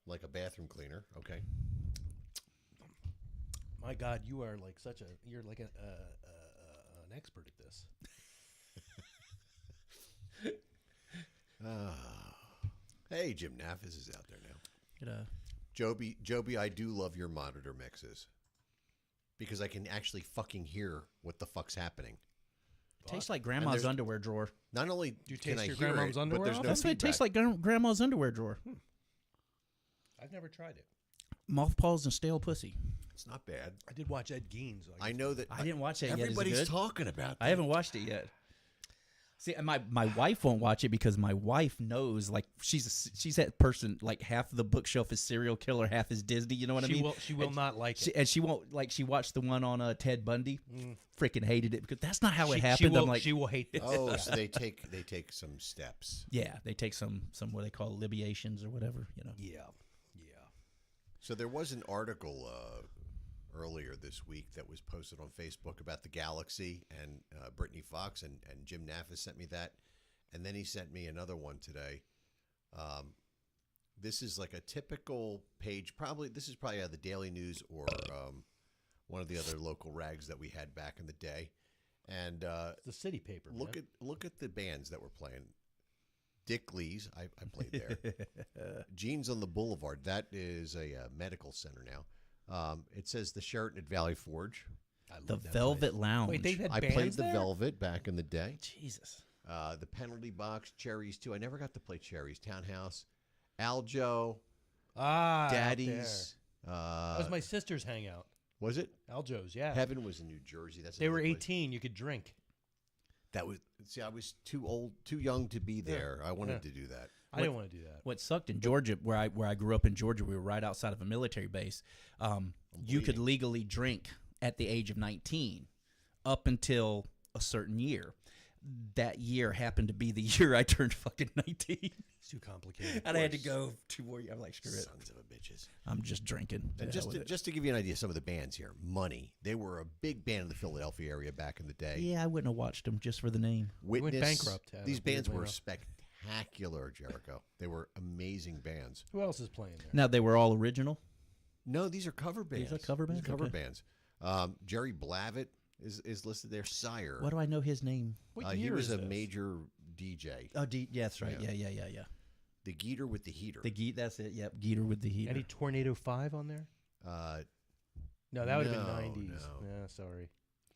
like a bathroom cleaner. Okay. My God, you're like an expert at this. Hey, Jim Naffis is out there now. It, Joby, I do love your monitor mixes because I can actually fucking hear what the fuck's happening. tastes like grandma's underwear drawer. Not only Do you can taste I your hear grandma's it, underwear but there's off? no That's what it feedback. tastes like. Grandma's underwear drawer. I've never tried it. Mothballs and stale pussy. It's not bad. I did watch Ed Gein. So I know that I didn't watch that yet. Is it everybody's good? talking about that. I haven't watched it yet. See, and my wife won't watch it because my wife knows, like, she's that person, like, half of the bookshelf is serial killer, half is Disney. You know what I mean? She will not like it. And she won't, like, she watched the one on Ted Bundy. Freaking hated it because that's not how it She happened. will, I'm like, she will hate this. Oh, so they take some steps. yeah, they take some what they call libations or whatever. You know. Yeah. So there was an article earlier this week that was posted on Facebook about the Galaxy and Brittany Fox, and Jim Naffis sent me that, and then he sent me another one today. This is like a typical page. This is probably out of the Daily News or one of the other local rags that we had back in the day. And It's the city paper. look at the bands that were playing. Dick Lee's, I played there. Jeans on the Boulevard, that is a medical center now. It says the Sheraton at Valley Forge. The Velvet Lounge. Wait, they've had I bands played the there? Velvet back in the day. Jesus. The Penalty Box, Cherries too. I never got to play Cherries. Townhouse, Aljo, Ah, Daddy's. That was my sister's hangout. Was it? Aljo's, yeah. Heaven was in New Jersey. That's They were another place. 18. You could drink. That was I was too young to be there. I wanted to do that. I didn't want to do that. What sucked in Georgia, where I grew up in Georgia, we were right outside of a military base. You could legally drink at the age of 19 up until a certain year. That year happened to be the year I turned fucking 19. It's too complicated. And I had to go 2 more years. I'm like, screw it. Sons of a bitches. I'm just drinking. And just to give you an idea, some of the bands here, Money. They were a big band in the Philadelphia area back in the day. Yeah, I wouldn't have watched them just for the name. Witness. went bankrupt, These bands weirdly were enough. spectacular, Jericho. They were amazing bands. Who else is playing there? Now, they were all original. No, these are cover bands. These are cover bands? Cover Okay. bands. Jerry Blavitt is listed there. Sire. Why do I know his name? What He year was is a this? major DJ. Oh, yeah, that's right. Yeah. Yeah. The Geeter with the Heater. That's it. Yep, Geeter with the heater. Any Tornado 5 on there? Uh, No, that would have No, been 90s. no. Yeah, sorry.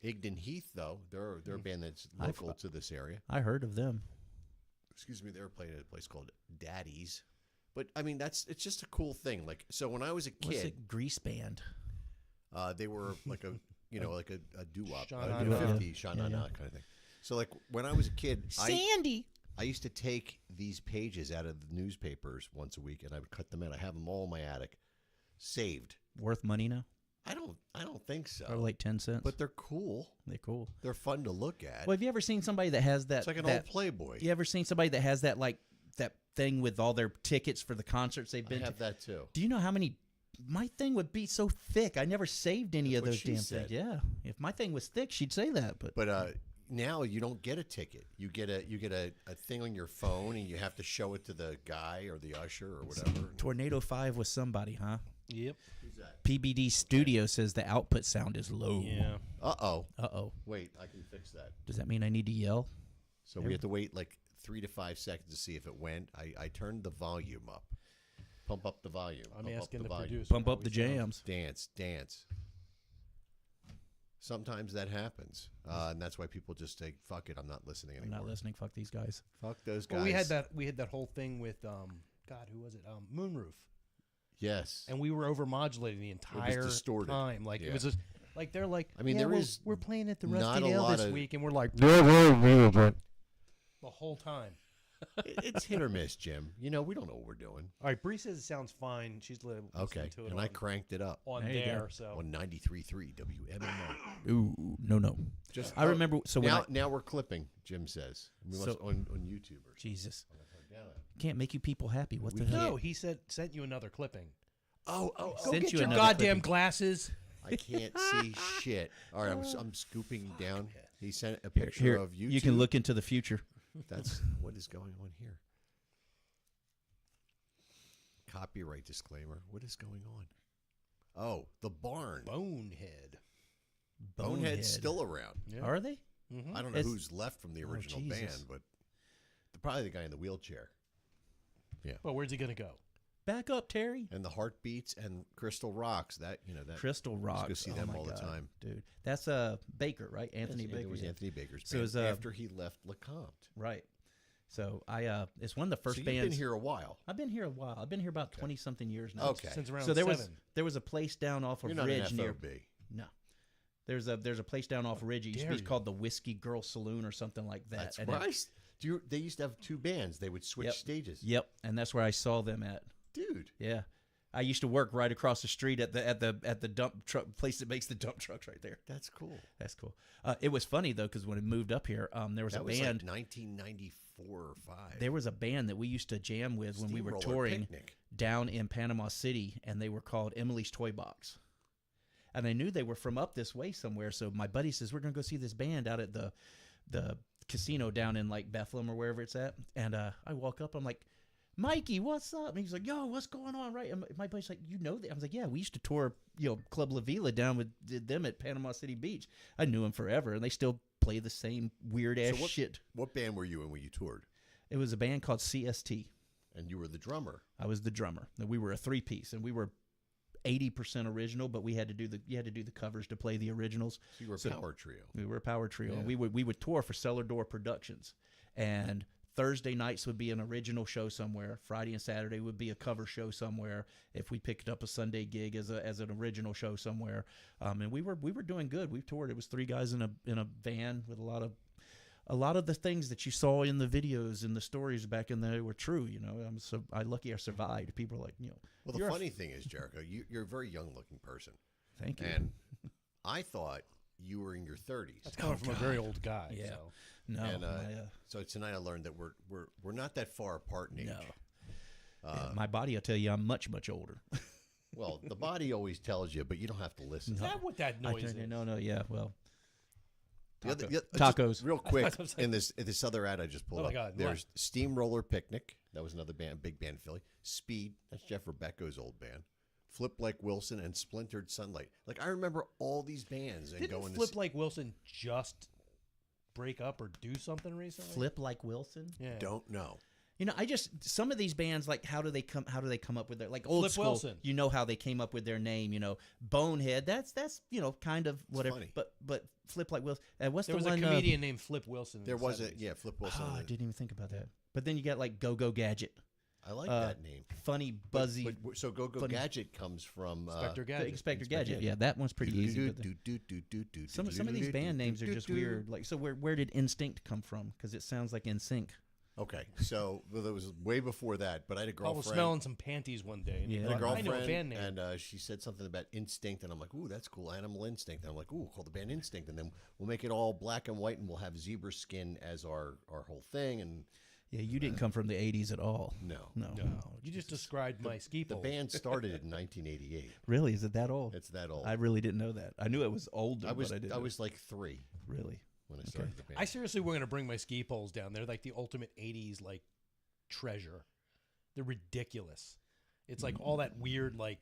Igden Heath, though, they're a band that's I've- local to this area. I heard of them. Excuse me, they were playing at a place called Daddy's. But I mean, it's just a cool thing. Like, so when I was a What's kid, it? Grease Band. they were like a like a doo-wop, Sha-na-na. 50s, sha-na-na kind of thing. So like when I was a kid, Sandy. I used to take these pages out of the newspapers once a week, and I would cut them out. I have them all in my attic, saved. Worth money now? I don't think so. Probably like 10 cents. But they're cool. They're cool. They're fun to look at. Well, have you ever seen somebody that has that? It's like an that, old Playboy. You ever seen somebody that has that like that thing with all their tickets for the concerts they've been I have to? that too. Do you know how many? My thing would be so thick. I never saved any of That's what those she damn said. things. Yeah, if my thing was thick, she'd say that. But now you don't get a ticket. You get a thing on your phone, and you have to show it to the guy or the usher or whatever. Tornado 5 was somebody, huh? Yep. Who's that? PBD Studio says the output sound is low. Yeah. Uh-oh. Uh-oh. Wait, I can fix that. Does that mean I need to yell? So we have to wait like 3 to 5 seconds to see if it went. I turned the volume up. Pump up the volume. I'm Pump up asking the the volume. producer. Bump how up we the sound. jams. Dance. Sometimes that happens, and that's why people just say, "Fuck it, I'm not listening I'm anymore." not listening. Fuck these guys. Fuck those guys. Well, we had that whole thing with God, who was it? Moonroof. Yes. And we were overmodulating the entire distorted. time. Like Yeah. it was just like they're like, I mean, yeah, there is we're playing at the not Rusty a Nail lot this of- week, and we're like the whole time. It's hit or miss, Jim. You know, we don't know what we're doing. All right, Bree says it sounds fine. She's listening Okay, to it and on, I cranked it up on There you there. go. So on 93.3 WMMR. Ooh, no. Just I remember. So when now we're clipping. Jim says we So- must on YouTube or Jesus, something. can't make you people happy. What the We hell? no, he sent you another clipping. Oh, Go Sent get you your another goddamn clipping. glasses. I can't see shit. All right, I'm scooping down. He sent a picture Here, of YouTube. you can look into the future. That's what is going on here. Copyright disclaimer. What is going on? Oh, the barn. Bonehead. Bonehead's still around. Yeah. Are they? Mm-hmm. I don't know It's- who's left from the original Jesus. band, but probably the guy in the wheelchair. Well, where's he gonna go? Back up, Terry. And the Heartbeats and Crystal Rocks. That Crystal Rocks. Let's go see Oh them my all the God, time. dude. That's Baker, right? Anthony It Baker. was yeah. Anthony Baker's So band is, after he left LeCompte. Right. So it's one of the first So you've bands. been here a while. I've been here a while. I've been here about 20 something years now. Okay. Since around So there 7. was a place down off of You're not Ridge an near. FOB. No. There's a place down off of Ridge. It used to dare be you. called the Whiskey Girl Saloon or something like that. That's And where it- they used to have two bands. They would switch Yep. stages. Yep, and that's where I saw them at. Dude. Yeah, I used to work right across the street at the dump truck place that makes the dump trucks right there. That's cool. That's cool. It was funny though because when it moved up here, there was That a was band. like 1994 or 5. There was a band that we used to jam with when we were Steamroller touring Picnic. down in Panama City, and they were called Emily's Toy Box. And I knew they were from up this way somewhere, so my buddy says we're gonna go see this band out at the casino down in like Bethlehem or wherever it's at. And I walk up, I'm like, Mikey, what's up? And he's like, yo, what's going on? Right? And my buddy's like, you know that? I was like, yeah, we used to tour, Club La Vila down with them at Panama City Beach. I knew them forever, and they still play the same weird ass what, shit. What band were you in when you toured? It was a band called CST. And you were the drummer. I was the drummer. And we were a 3-piece, and we were 80% original, but you had to do the covers to play the originals. So you were a power trio. We were a power trio, Yeah. and we would tour for Cellar Door Productions, and Thursday nights would be an original show somewhere. Friday and Saturday would be a cover show somewhere. If we picked up a Sunday gig as an original show somewhere, and we were doing good. We toured. It was 3 guys in a van with a lot of the things that you saw in the videos and the stories back in there were true. I'm lucky I survived. People are like, Well, the you're a funny thing is, Jeriko, you're a very young-looking person. Thank you. And I thought you were in your 30s. That's coming from a very old guy. Yeah. So. No, And so tonight I learned that we're not that far apart in age. no. Yeah, my body will tell you I'm much, much older. Well, the body always tells you, but you don't have to listen. Is that what that noise is? No, yeah, well. Just Tacos. real quick, in this other ad I just pulled Oh my up, God, there's Steamroller Picnic. That was another band, big band in Philly. Speed, that's Jeff Rebecca's old band. Flip Like Wilson and Splintered Sunlight. Like, I remember all these bands and Didn't going Flip to Like Wilson just break up or do something recently? Flip Like Wilson. Yeah. don't know. Some of these bands, like, how do they come up with their, like, old Flip school, Wilson. you know how they came up with their name, Bonehead, that's kind of whatever, funny. but Flip Like Wilson, what's There the was one a comedian named Flip Wilson. in There the was 70s. Flip Wilson. I didn't even think about that. But then you got like Go Go Gadget, I like that name. funny, buzzy, But so Go Go funny- Gadget comes from Inspector Gadget. Inspector Gadget. Yeah, that one's pretty easy. But some of these band names are just weird. Like, so where did Instinct come from? Because it sounds like In Sync. Okay, so well, that was way before that, but I had a I girlfriend. was smelling some panties one day. And Yeah. he I had a thought, I know a girlfriend, band name. and she said something about Instinct, and I'm like, ooh, that's cool, Animal Instinct. And I'm like, ooh, call the band Instinct, and then we'll make it all black and white, and we'll have zebra skin as our whole thing. And Yeah, you didn't come from the '80s at all. no, No. You just described my ski the poles. band started in 1988. Really? Is it that old? It's that old. I really didn't know that. I knew it was older, I was but I didn't. I was like 3 really. when I started the band. I seriously were going to bring my ski poles down. They're like the ultimate 80s like treasure. They're ridiculous. It's like all that weird like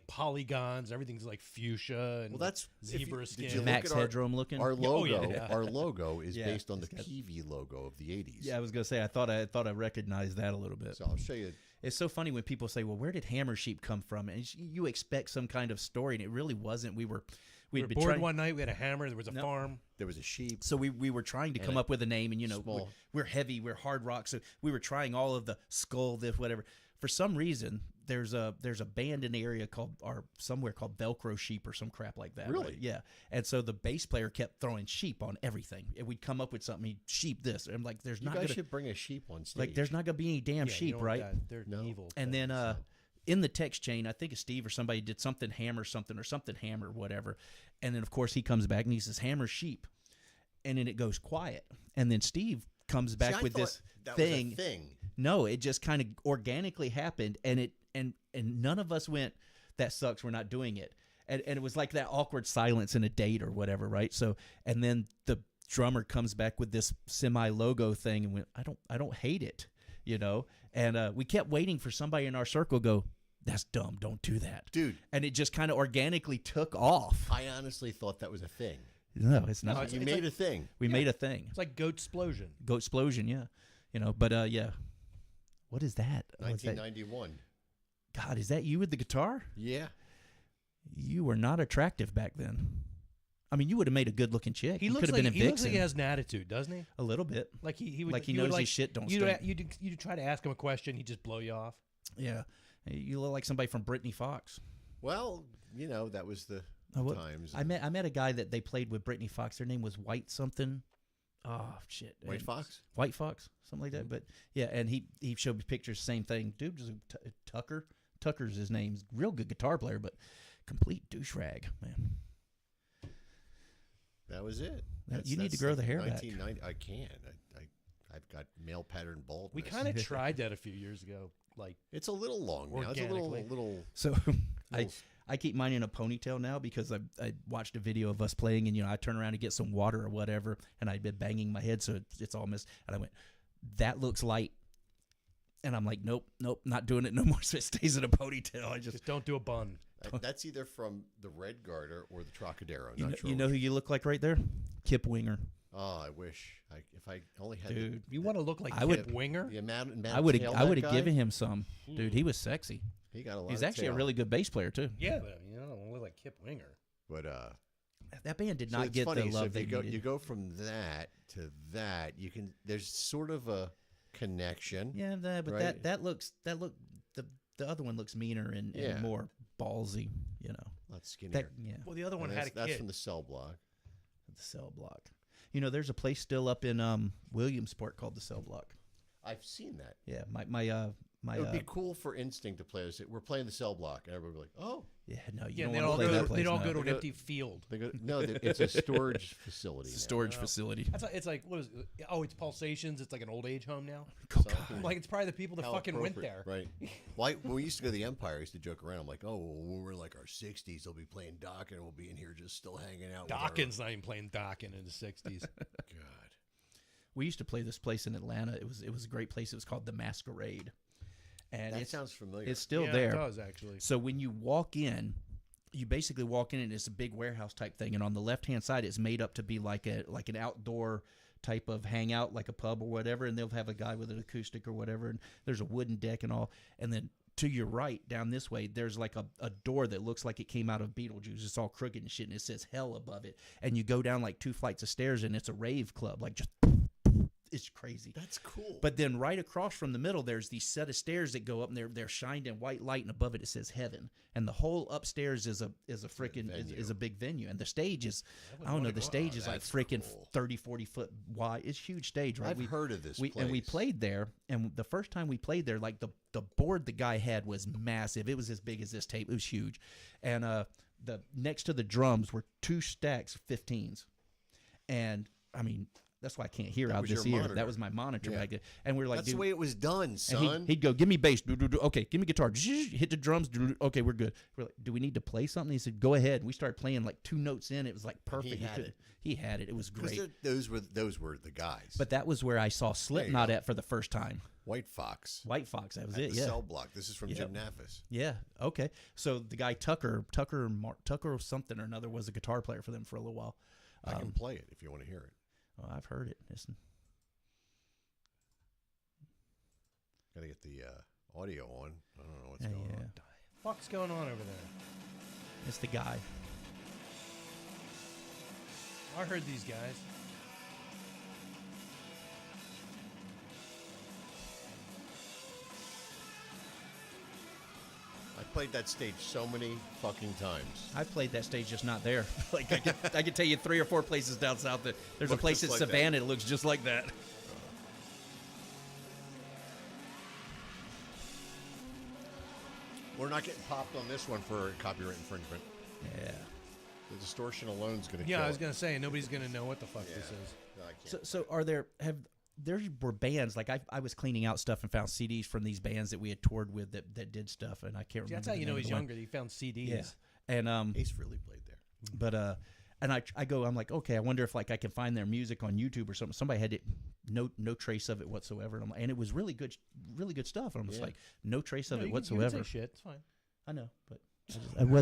polygons. Everything's like fuchsia and Well, that's zebra if skin. you, did you Max look at Headroom looking? Our logo, yeah. our logo is Yeah, based on the it's got- Kiwi logo of the 80s. Yeah, I was gonna say I thought I recognized that a little bit. So I'll show you. It's so funny when people say, "Well, where did Hammersheep come from?" And you expect some kind of story, and it really wasn't. we We'd were been bored trying. one night. We had a hammer. There was a No. farm. There was a sheep. So we were trying to come up with a name, and small- we're heavy, we're hard rock, so we were trying all of the skull, this, whatever. For some reason, there's a band in the area somewhere called Velcro Sheep or some crap like that. Really? right? Yeah. And so the bass player kept throwing sheep on everything, and we'd come up with something. He'd sheep this, and I'm like, there's You not guys gonna should bring a sheep on stage. like there's not gonna be any damn Yeah, you sheep, don't right? want that. They're No. evil. And then things. in the text chain, I think it's Steve or somebody did something hammer something or something hammer whatever, and then of course he comes back and he says hammer sheep, and then it goes quiet, and then Steve comes back See, I with thought this that thing. Was a thing. No, it just kind of organically happened, and none of us went, that sucks, we're not doing it, and it was like that awkward silence in a date or whatever, right? So and then the drummer comes back with this semi logo thing and went, I don't hate it. And we kept waiting for somebody in our circle to go, that's dumb, don't do that, Dude. And it just kind of organically took off. I honestly thought that was a thing. No, it's not. You made a thing. We made a thing. It's like Goat Explosion. Goat Explosion, yeah. But yeah. What is that? What's that? 1991. God, is that you with the guitar? Yeah. You were not attractive back then. I mean, you would have made a good-looking chick. He You looks could have like been in he looks like Vixen. he has an attitude, doesn't he? A little bit. Like he would Like he you would knows his shit don't you'd, stink. you'd try to ask him a question, he'd just blow you off. Yeah. You look like somebody from Brittany Fox. Well, that was the times. I met a guy that they played with Brittany Fox. Their name was White something. Oh shit. White Fox? White Fox, something like that. But yeah, and he showed me pictures. Same thing, dude. Just Tucker. Tucker's his name. Real good guitar player, but complete douche rag, man. That was it. You need to grow the hair back. 1990. I can. I've got male pattern baldness. We kind of tried that a few years ago. Like It's a little long now. It's a Organically. little. So I keep mine in a ponytail now because I watched a video of us playing, and I turn around to get some water or whatever, and I'd been banging my head so it's all missed, and I went, that looks light. And I'm like, nope, not doing it no more. So it stays in a ponytail. I just don't do a bun. That's either from the Red Garter or the Trocadero. you know who you look like right there? Kip Winger. Oh, I wish if I only had. Dude, you want to look like I Kip would- Winger? The amount I would tail have that guy, given him some. Dude, he was sexy. He got a lot. He's of actually tail. a really good bass player too. Yeah, but I don't look like Kip Winger. But That band did so not it's get funny. the So love if they you go, needed. you go from that to that. You can. There's sort of a connection. Yeah, but right? the other one looks meaner and Yeah. more ballsy, A lot skinnier. Yeah, Well, the other one And had a that's kid. from the cell block. the Cell Block. There's a place still up in Williamsport called the Cell Block. I've seen that. Yeah, my It would be cool for Instinct to play this. We're playing the cell block, and everybody would be like, "Oh, yeah, no, you Yeah, don't they'd want all to play go. that place. They'd all no. go to an They go- empty field. they go." No, it's a storage facility. now. storage facility. It's like what is it? Oh, it's Pulsations. It's like an old age home now. God. Like it's probably the people that How fucking went there. appropriate, right? Well, when we used to go to the Empire, I used to joke around. I'm like, "Oh, well, when we're in like our 60s, they'll be playing Dokken, and we'll be in here just still hanging out." Dokken's not even playing Dokken in the 60s. God. We used to play this place in Atlanta. It was a great place. It was called the Masquerade, and That sounds familiar. It's still Yeah, there. It does actually. So when you walk in, you basically walk in and it's a big warehouse type thing, and on the left hand side, it's made up to be like an outdoor type of hangout, like a pub or whatever, and they'll have a guy with an acoustic or whatever, and there's a wooden deck and all, and then to your right, down this way, there's like a door that looks like it came out of Beetlejuice. It's all crooked and shit, and it says hell above it. And you go down like 2 flights of stairs, and it's a rave club, like just It's crazy. That's cool. But then right across from the middle, there's these set of stairs that go up, and they're shined in white light, and above it says heaven. And the whole upstairs is a freaking is a big venue, and the stage is I don't know, the stage is like freaking cool. 30, 40 foot wide. It's a huge stage, right? I've heard of this place. And we played there, and the first time we played there, like the board the guy had was massive. It was as big as this tape. It was huge, and the next to the drums were 2 stacks of 15s, and I mean. That's why I can't hear out this ear. Monitor. That was my monitor back there. And we were like, that's the way it was done, son. And he'd go, give me bass. Okay, give me guitar. Hit the drums. Okay, we're good. We're like, do we need to play something? He said, go ahead. And we started playing like 2 notes in. It was like perfect. He had it. It was great. Those were the guys. But that was where I saw Slipknot at for the first time. White Fox. That was it. The Cell Block. This is from Jim Naffis. Yeah. Okay. So the guy Tucker or something or another was a guitar player for them for a little while. I can play it if you want to hear it. Oh, I've heard it. Listen. Got to get the audio on. I don't know what's going on. What's going on over there? It's the guy. I heard these guys. I played that stage so many fucking times. I played that stage, just not there. Like I could tell you 3 or 4 places down south that there's a place in Savannah that looks just like that. We're not getting popped on this one for copyright infringement. Yeah. The distortion alone is going to Yeah, kill I was it. going to say, nobody's going to know what the fuck this is. No, I can't. So are there were bands like I was cleaning out stuff and found CDs from these bands that we had toured with that did stuff, and I can't remember. That's how you know he's the one. younger. He found CDs. Yeah. And Ace really played there. But and I'm like, okay, I wonder if like I can find their music on YouTube or something. Somebody had it, no trace of it whatsoever, and it was really good stuff. And I'm just like, no trace of it whatsoever. You can say shit. It's fine. I know, but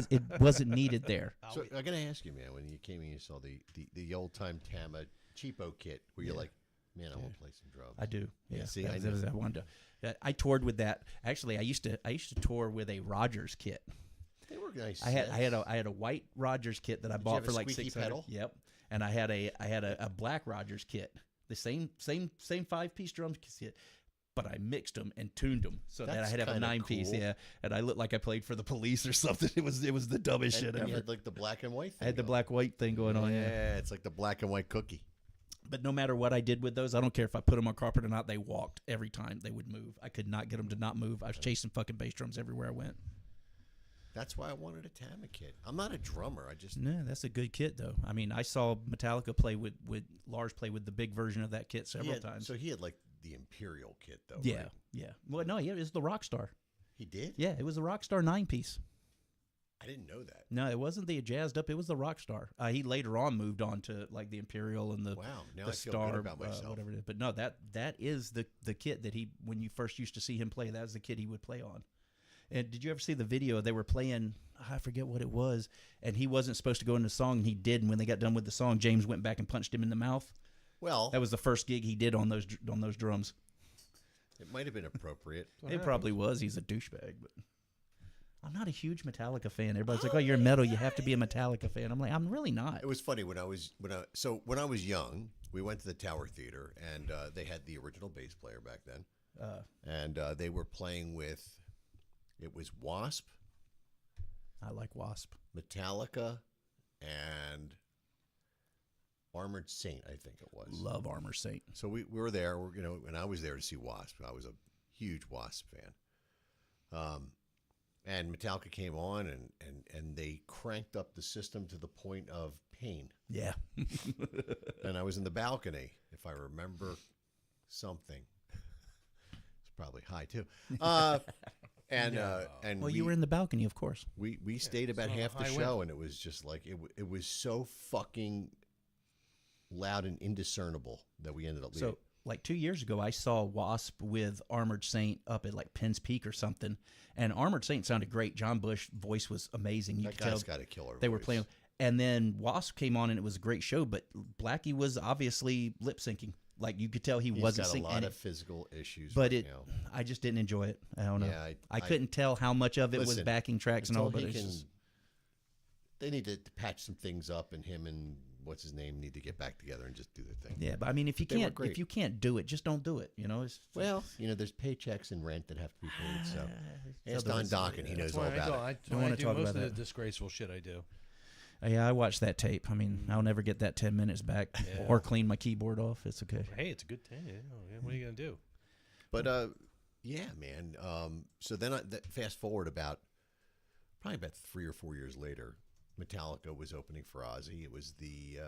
it wasn't needed there. So I got to ask you, man, when you came in, you saw the old time Tama cheapo kit, where you're like, man, I want to play some drums. I do. Yeah. See, I wanted to. I toured with that. Actually, I used to tour with a Rogers kit. They were nice. I had a white Rogers kit that I bought for like $600. Pedal? Yep. And I had a black Rogers kit, the same 5-piece drum kit, but I mixed them and tuned them so that I had a 9-piece. Cool. Yeah, and I looked like I played for the Police or something. It was the dumbest shit ever. You had like the black and white thing. I had the black white thing going on. Yeah, it's like the black and white cookie. But no matter what I did with those, I don't care if I put them on carpet or not. They walked every time. They would move. I could not get them to not move. I was chasing fucking bass drums everywhere I went. That's why I wanted a Tama kit. I'm not a drummer. No, that's a good kit though. I mean, I saw Metallica play with Lars play with the big version of that kit several times. So he had like the Imperial kit though. Yeah, right? yeah. Well, no, it was the Rockstar. He did? Yeah, it was the Rockstar 9-piece. I didn't know that. No, it wasn't the jazzed up. It was the Rockstar. He later on moved on to like the Imperial and the Now the I feel Star, good about myself. whatever it is. But no, that is the kit that he, when you first used to see him play, that was the kit he would play on. And did you ever see the video? They were playing, I forget what it was, and he wasn't supposed to go in the song, and he did. And when they got done with the song, James went back and punched him in the mouth. Well, that was the first gig he did on those drums. It might have been appropriate. It probably was. He's a douchebag, but I'm not a huge Metallica fan. Everybody's like, "Oh, you're metal. You have to be a Metallica fan." I'm like, I'm really not. It was funny when I was young. We went to the Tower Theater, and they had the original bass player back then, and they were playing with. It was Wasp. I like Wasp. Metallica, and Armored Saint, I think it was. Love Armored Saint. So we were there, and I was there to see Wasp. I was a huge Wasp fan. And Metallica came on, and they cranked up the system to the point of pain. Yeah. And I was in the balcony, if I remember something. It's probably high too. And well, you were in the balcony, of course. We stayed about half the show, and it was just like it was so fucking loud and indiscernible that we ended up leaving. So, like 2 years ago, I saw Wasp with Armored Saint up at like Penn's Peak or something, and Armored Saint sounded great. John Bush's voice was amazing. You That could guy's tell got a killer they were voice. playing, and then Wasp came on, and it was a great show. But Blackie was obviously lip syncing. Like you could tell he wasn't got singing. a lot of physical issues, but right now. I just didn't enjoy it. I don't know. Yeah, I couldn't tell how much of it was Listen, backing tracks and all. But they need to patch some things up, and him and what's his name need to get back together and just do their thing. Yeah, but I mean, if you They were can't great. do it, just don't do it. You know. Well, there's paychecks and rent that have to be paid. So ask other Don ways- Dokken. He knows all about it. I Don't wanna do talk most about of the that. disgraceful shit I do. Yeah, I watched that tape. I mean, I'll never get that 10 minutes back or clean my keyboard off. It's okay. Hey, it's a good thing. What are you gonna do? But yeah, man. So then fast forward probably about 3 or 4 years later, Metallica was opening for Ozzy. It was the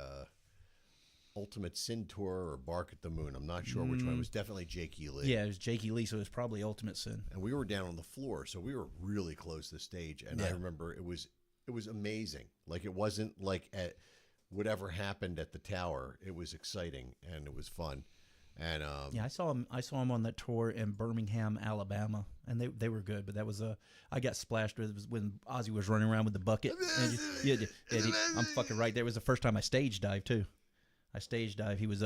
Ultimate Sin Tour or Bark at the Moon. I'm not sure which one. It was definitely Jake E. Lee. Yeah, it was Jakey Lee, so it was probably Ultimate Sin. And we were down on the floor, so we were really close to the stage. And I remember it was amazing. Like, it wasn't like at whatever happened at the tower. It was exciting and it was fun. And Yeah, I saw him on that tour in Birmingham, Alabama, and they were good. But that was I got splashed with when Ozzy was running around with the bucket. And I'm fucking right. There was the first time I stage dived too. I stage dived. He was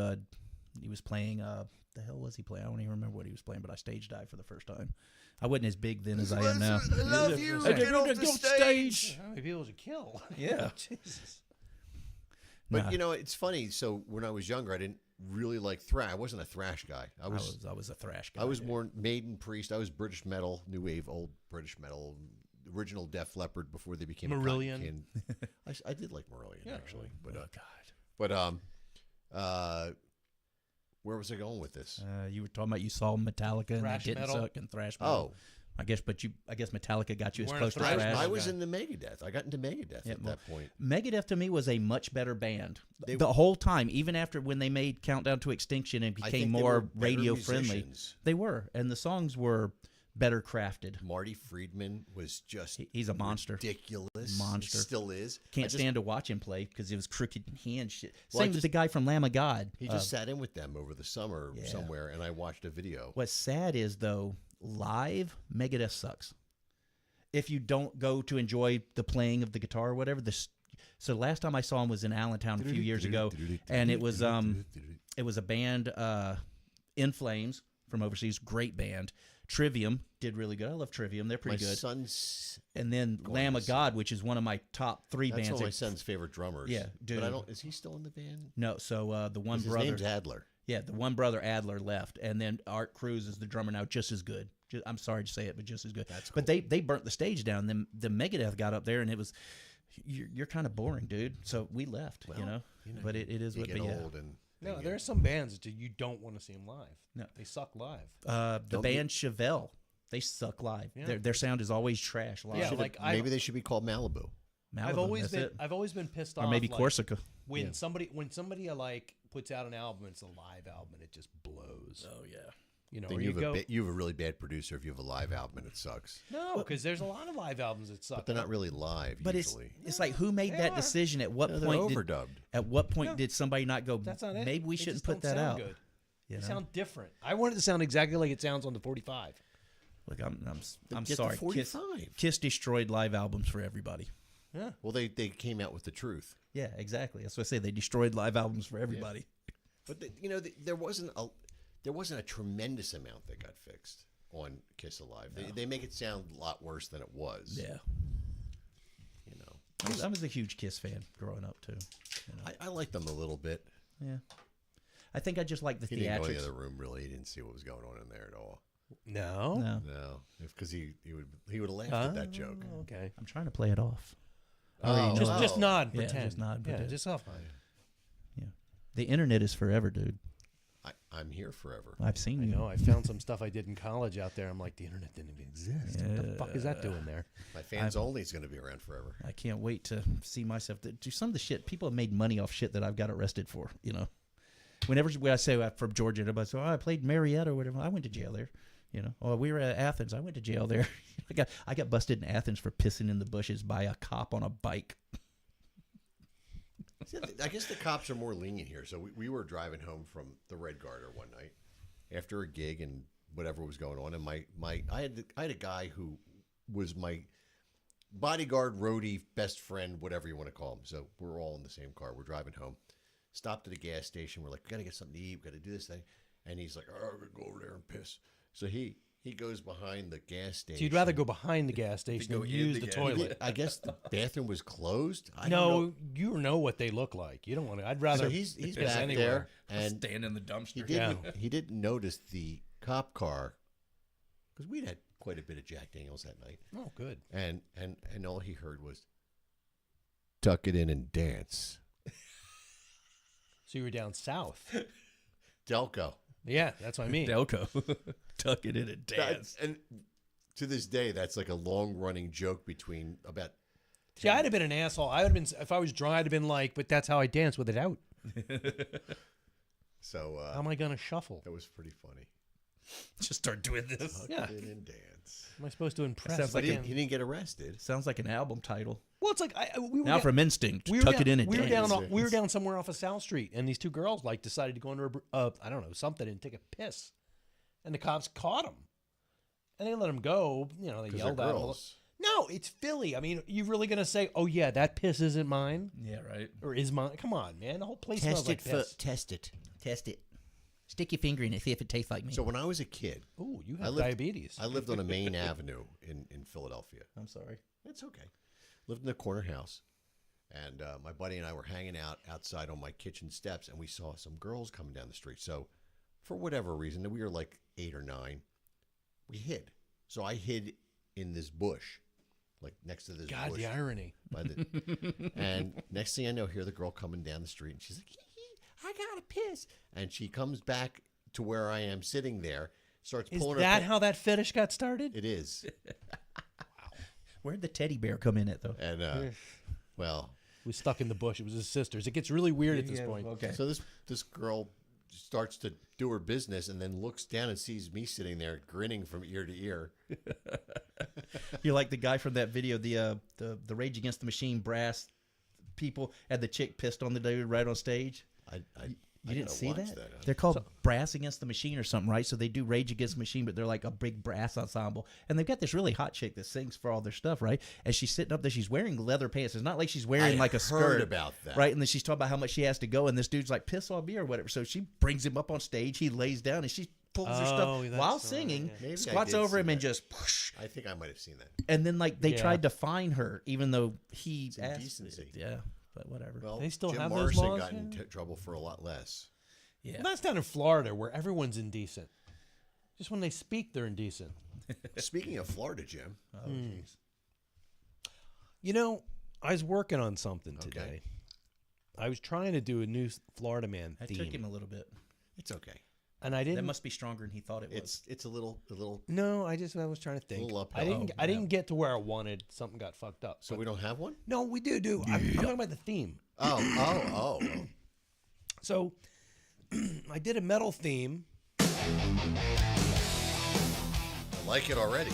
playing the hell was he playing? I don't even remember what he was playing, but I stage dived for the first time. I wasn't as big then as I am now. I love you. Get off the stage. How many people was a kill? Yeah. Jesus. But it's funny. So when I was younger, I didn't really like thrash. I wasn't a thrash guy. I was a thrash guy. I was more Maiden, Priest. I was British metal, new wave, old British metal, original Def Leppard before they became Marillion. A Cotton Candy. I did like Marillion actually, but God. where was I going with this? You were talking about you saw Metallica and Thrash they didn't metal? suck and thrash metal. Oh, I guess Metallica got you as weren't close a to thrash thrash. I metal was guy. in the Megadeth. I got into Megadeth at that point. Megadeth to me was a much better band. The whole time, even after when they made Countdown to Extinction and I became think they more were better radio friendly, musicians. they were, and the songs were better crafted. Marty Friedman was just He's a monster. ridiculous. Monster. He still is. Can't stand to watch him play because it was crooked hand shit. Well, Same with the guy from Lamb of God. He just sat in with them over the summer Yeah. somewhere, and I watched a video. What's sad is though, live Megadeth sucks. If you don't go to enjoy the playing of the guitar or whatever, so the last time I saw him was in Allentown a few years ago, and it was a band, In Flames from overseas, great band. Trivium did really good. I love Trivium; they're pretty My good. son's And then Lamb of God, which is one of my top three that's bands. one of my son's favorite drummers. Yeah, dude. But I don't. Is he still in the band? No, so the one 'Cause his brother, name's Adler. yeah, the one brother Adler left, and then Art Cruz is the drummer now, just as good. I'm sorry to say it, but just as good. That's But they burnt the stage down. Then the Megadeth got up there, and it was you're kind of boring, dude. So we left, you know. But it is You what. get But yeah, old and No, there are some bands that you don't want to see them live. No. They suck live. the Don't band Chevelle, they suck live. Yeah. Their sound is always trash live. Yeah, like maybe they should be called Malibu. Malibu, that's it. I've always been pissed off. Or maybe like, Corsica. when somebody like puts out an album, it's a live album, and it just blows. Oh yeah. You know, Then or you you have, go you have a really bad producer if you have a live album and it sucks. no, because there's a lot of live albums that suck. But they're not really live But usually. it's like who made They that are. decision? At what No, they're point? overdubbed. At what point did somebody not go? That's not it. Maybe we They shouldn't just put don't that sound out. Good. You They know? sound different. I want it to sound exactly like it sounds on the 45. Look, I'm Get the sorry. 45. Kiss destroyed live albums for everybody. Yeah. Well, they came out with the truth. Yeah, exactly. That's what I say. They destroyed live albums for everybody. But there wasn't a tremendous amount that got fixed on Kiss Alive. They make it sound a lot worse than it was. Yeah. You know, I was a huge Kiss fan growing up too. You know? I liked them a little bit. Yeah. I think I just like the He didn't go in the theatrics. other room really. He didn't see what was going on in there at all. No. No, No, because he would have laughed at that joke. Okay. I'm trying to play it off. Oh, Just nod, Yeah, pretend. just nod, Yeah, pretend. just off. Yeah. The internet is forever, dude. I'm here forever. I've seen I you. know. I found some stuff I did in college out there. I'm like, the internet didn't even exist. What the fuck is that doing there? My fans only is going to be around forever. I can't wait to see myself do some of the shit. People have made money off shit that I've got arrested for, you know. Whenever I say I'm from Georgia, everybody says, I played Marietta or whatever. I went to jail there, you know. Or we were at Athens. I went to jail there. I got busted in Athens for pissing in the bushes by a cop on a bike. I guess the cops are more lenient here. So we were driving home from the Red Garter one night after a gig and whatever was going on, and I had a guy who was my bodyguard, roadie, best friend, whatever you want to call him. So we're all in the same car. We're driving home. Stopped at a gas station. We're like, we got to get something to eat. We got to do this thing. And he's like, oh, I'm going to go over there and piss. So he he goes behind the gas station. So you'd rather go behind the gas station go than in use the the gas- toilet. I guess the bathroom was closed. I don't No, know. you know what they look like. You don't want to. I'd rather. So he's piss back anywhere. there and Stand in the dumpster. he didn't notice the cop car because we'd had quite a bit of Jack Daniels that night. Oh, good. And all he heard was tuck it in and dance. So you were down south. Delco. Yeah, that's what I mean. Delco. Tuck it in and dance. And to this day, that's like a long running joke between about. See, I'd have been an asshole. I would have been if I was drunk. I'd have been like, "But that's how I dance with it out." So How am I gonna shuffle? that was pretty funny. Just start doing this. Tuck Yeah. it in and dance. Am I supposed to impress? Sounds like again? He didn't get arrested. Sounds like an album title. Well, it's like we were Now down- from Instinct. we were Tuck down, it in and we were dance. down. We were down somewhere off of South Street, and these two girls like decided to go under I don't know something and take a piss, and the cops caught them, and they let them go. You know, they 'Cause yelled they're at them. girls. No, it's Philly. I mean, you really gonna say, "Oh yeah, that piss isn't mine," Yeah, right. or is mine? Come on, man. The whole place smells like piss. Test it. Test it. Stick your finger in it. See if it tastes like me. So when I was a kid, Ooh, you I have lived- diabetes. I lived on a main avenue in Philadelphia. I'm sorry. It's okay. Lived in a corner house, and my buddy and I were hanging out outside on my kitchen steps, and we saw some girls coming down the street. So, for whatever reason, we were like 8 or 9. We hid. So I hid in this bush, like next to this God, bush. the irony. And next thing I know, hear the girl coming down the street, and she's like, "I gotta piss," and she comes back to where I am sitting there, starts Is pulling that her. how that fetish got started? It is, Where'd the teddy bear come in at, though? and well. He was stuck in the bush. It was his sisters. It gets really weird at this point. Okay. So this girl starts to do her business and then looks down and sees me sitting there grinning from ear to ear. You're like the guy from that video, the Rage Against the Machine brass people, and the chick pissed on the dude right on stage. You didn't see that? They're called Brass Against the Machine or something, right? So they do Rage Against the Machine, but they're like a big brass ensemble. And they've got this really hot chick that sings for all their stuff, right? And she's sitting up there, she's wearing leather pants. It's not like she's wearing like a skirt. heard about that. Right? And then she's talking about how much she has to go, and this dude's like, piss on me or whatever. So she brings him up on stage, he lays down, and she pulls her Oh, stuff that's while right, singing, Maybe I squats did over see him and that. just push. I think I might have seen that. And then like they Yeah. tried to fine her, even though he It's asked. indecency. Yeah, but whatever. Well, They still Jim have those Morrison laws got in here? trouble for a lot less. Yeah. Well, that's down in Florida where everyone's indecent. Just when they speak, they're indecent. Speaking of Florida, Jim, Oh, jeez. You know, I was working on something today. I was trying to do a new Florida Man That theme, took him a little bit. it's okay. and I That didn't. must be stronger than he thought it was. It's a little. No, I was trying to think. little uphill. I didn't get to where I wanted. Something got fucked up. So But- we don't have one. no, we do. I'm talking about the theme. Oh. So I did a metal theme. I like it already.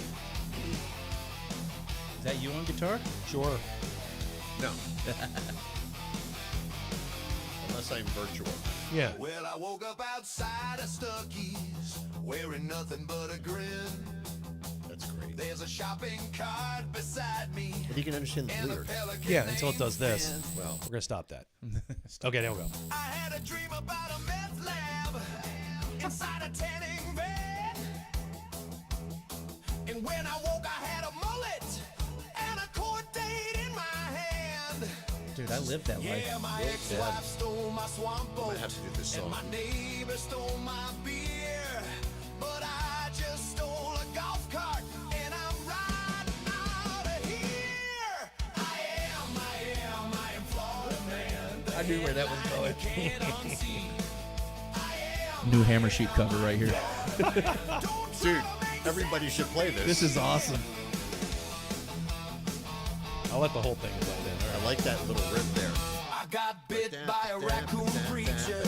Is that you on guitar? Sure. No. Unless I'm virtual. Yeah. Well, I woke up outside of Stuckey's, wearing nothing but a grin. That's great. There's a shopping cart beside me. But you can understand the and a lyrics. pelican Yeah, until it does named this. Finn. Well, We're gonna stop that. Okay, there we go. I had a dream about a meth lab inside a tanning bed. And when I woke, I had a mullet and a court date in my hand. Dude, I lived that life. Yeah, my ex-wife stole my swamp boat. I have to do this And song. my neighbor stole my beer. But I just stole a golf cart and I'm riding out of here. I am Florida man. I knew where that was going. Can't unsee. New Hammersheep cover right here. dude, everybody should play this. This is awesome. I'll let the whole thing play then. All I like that little riff there. I got bit by a raccoon preacher.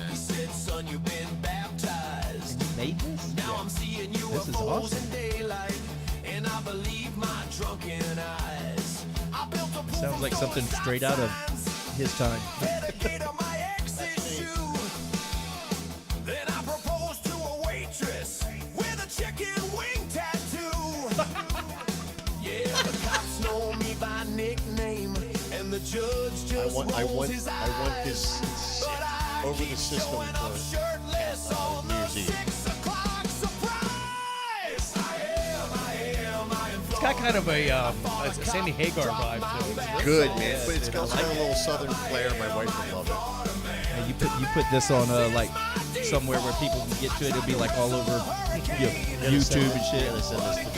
He said, son, you've been baptized. You made this? Now I'm seeing This is UFOs awesome. in daylight, and I believe my drunken eyes. I built a pool Sounds like from something stop straight out of signs, his time. dedicated on my ex's shoe. Then I proposed to a waitress with a chicken wing tattoo. Yeah, the cops know me by nickname, and the judge just rolls his eyes. this But I over the keep system showing up for shirtless on New the Year's Eve. 6 o'clock surprise. got kind of a Sammy Hagar vibe to it. Good, man. But it's got a little southern flair. My wife would love it. And you put this on like somewhere where people can get to it. It'll be like all over YouTube and shit. Send this to me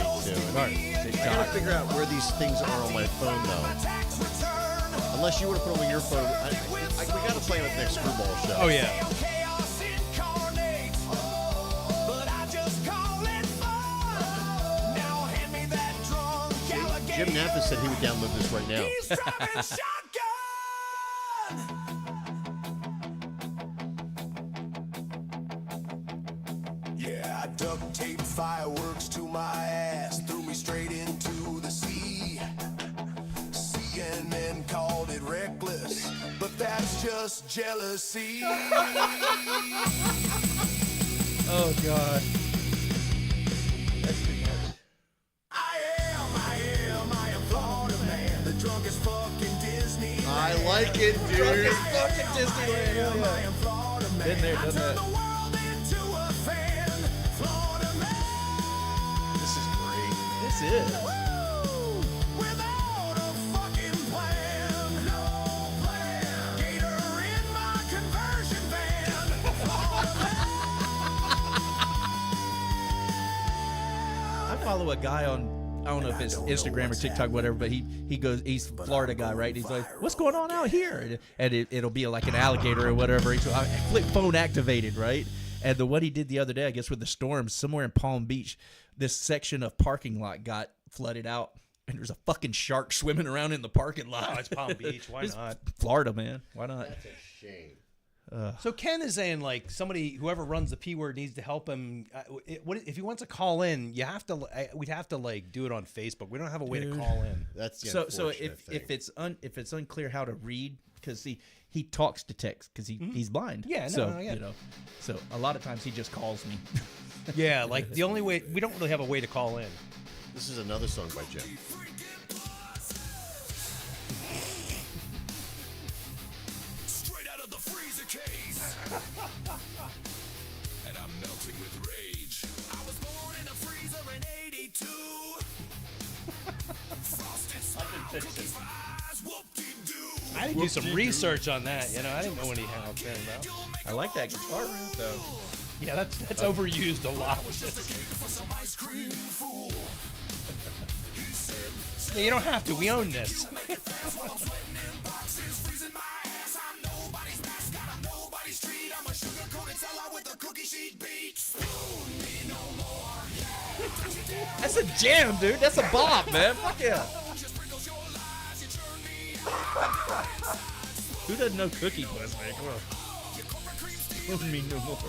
too. I gotta figure out where these things are on my phone though. Unless you want to put them on your phone, we gotta play them at the next screwball show. Oh yeah. Jim Napa said he would download this right now. Yeah, I duct taped fireworks to my ass, threw me straight into the sea. CNN called it reckless, but that's just jealousy. Oh God. I am Florida man, the drunkest fucking Disney. I like it, dude. Drunkest fucking Disneyland. Hell yeah. I am Florida man. Been there, done that. The world into a fan. Florida man. This is great. This is. Without a fucking plan. No plan. Gator in my conversion van. I follow a guy on, I don't know if it's Instagram or TikTok, whatever, but he's a Florida guy, right? He's like, what's going on out here? And it'll be like an alligator or whatever. So I click phone activated, right? And the one he did the other day, I guess with the storm, somewhere in Palm Beach, this section of parking lot got flooded out. And there's a fucking shark swimming around in the parking lot. Oh, it's Palm Beach. Why It's not? Florida, man. Why not? That's a shame. So Ken is saying like whoever runs the P word needs to help him. If he wants to call in, you have to. We'd have to like do it on Facebook. We don't have a way to call in. That's the So unfortunate thing. if it's unclear how to read, because he talks to text because he's blind. Yeah, no, so no, yeah. So a lot of times he just calls me. Yeah, like the only way we don't really have a way to call in. This is another song by Jim. Straight out of the freezer case. And I'm melting with rage. I was born in a freezer in 82. Frosted smile, cookies for eyes, whoop-de-doo. I had to do some research on that. I didn't know anything I was caring about. I like that guitar riff though. Yeah, that's overused a lot with this. Yeah, you don't have to. We own this. That's a jam, dude. That's a bop, man. Fuck yeah. Who doesn't know Cookie Puss, man? Come on. Doesn't mean no more.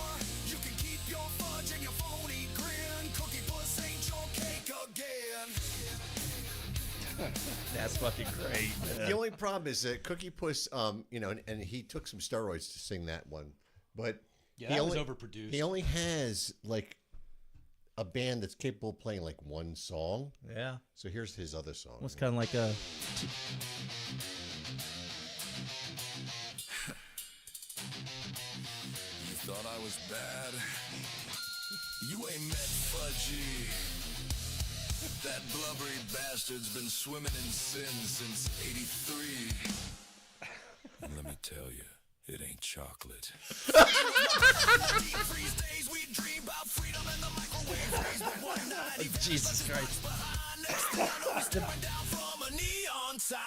That's fucking great, man. The only problem is that Cookie Puss, and he took some steroids to sing that one, but Yeah, he that only, was overproduced. He only has like a band that's capable of playing like one song. Yeah. So here's his other song. It's kind of like a. You thought I was bad? You ain't met Fudgy. That blubbery bastard's been swimming in sin since '83. And let me tell you, it ain't chocolate. Jesus Christ.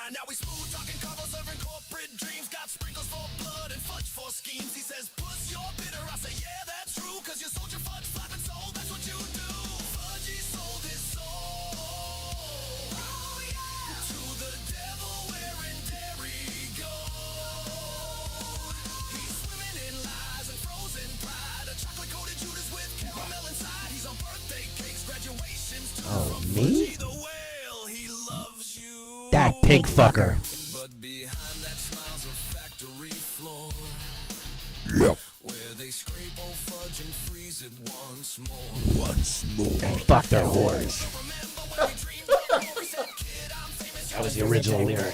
Now we smooth talking covers serving corporate dreams. Got sprinkles for blood and fudge for schemes. He says, puss, you're bitter. I say, yeah, that's true. Cause you sold your fudge, flapping soul. That's what you do. Fudgy sold his soul. Oh, yeah. To the devil wearing dairy gold. He's swimming in lies and frozen pride. A chocolate coated Judas with caramel inside. He's on birthday cakes, graduations. Oh, me? The whale, he loves you. That pig fucker. But behind that smile's a factory floor. Yep. Where they scrape old fudge and freeze it once more. And fuck their whores. That was the original lyric.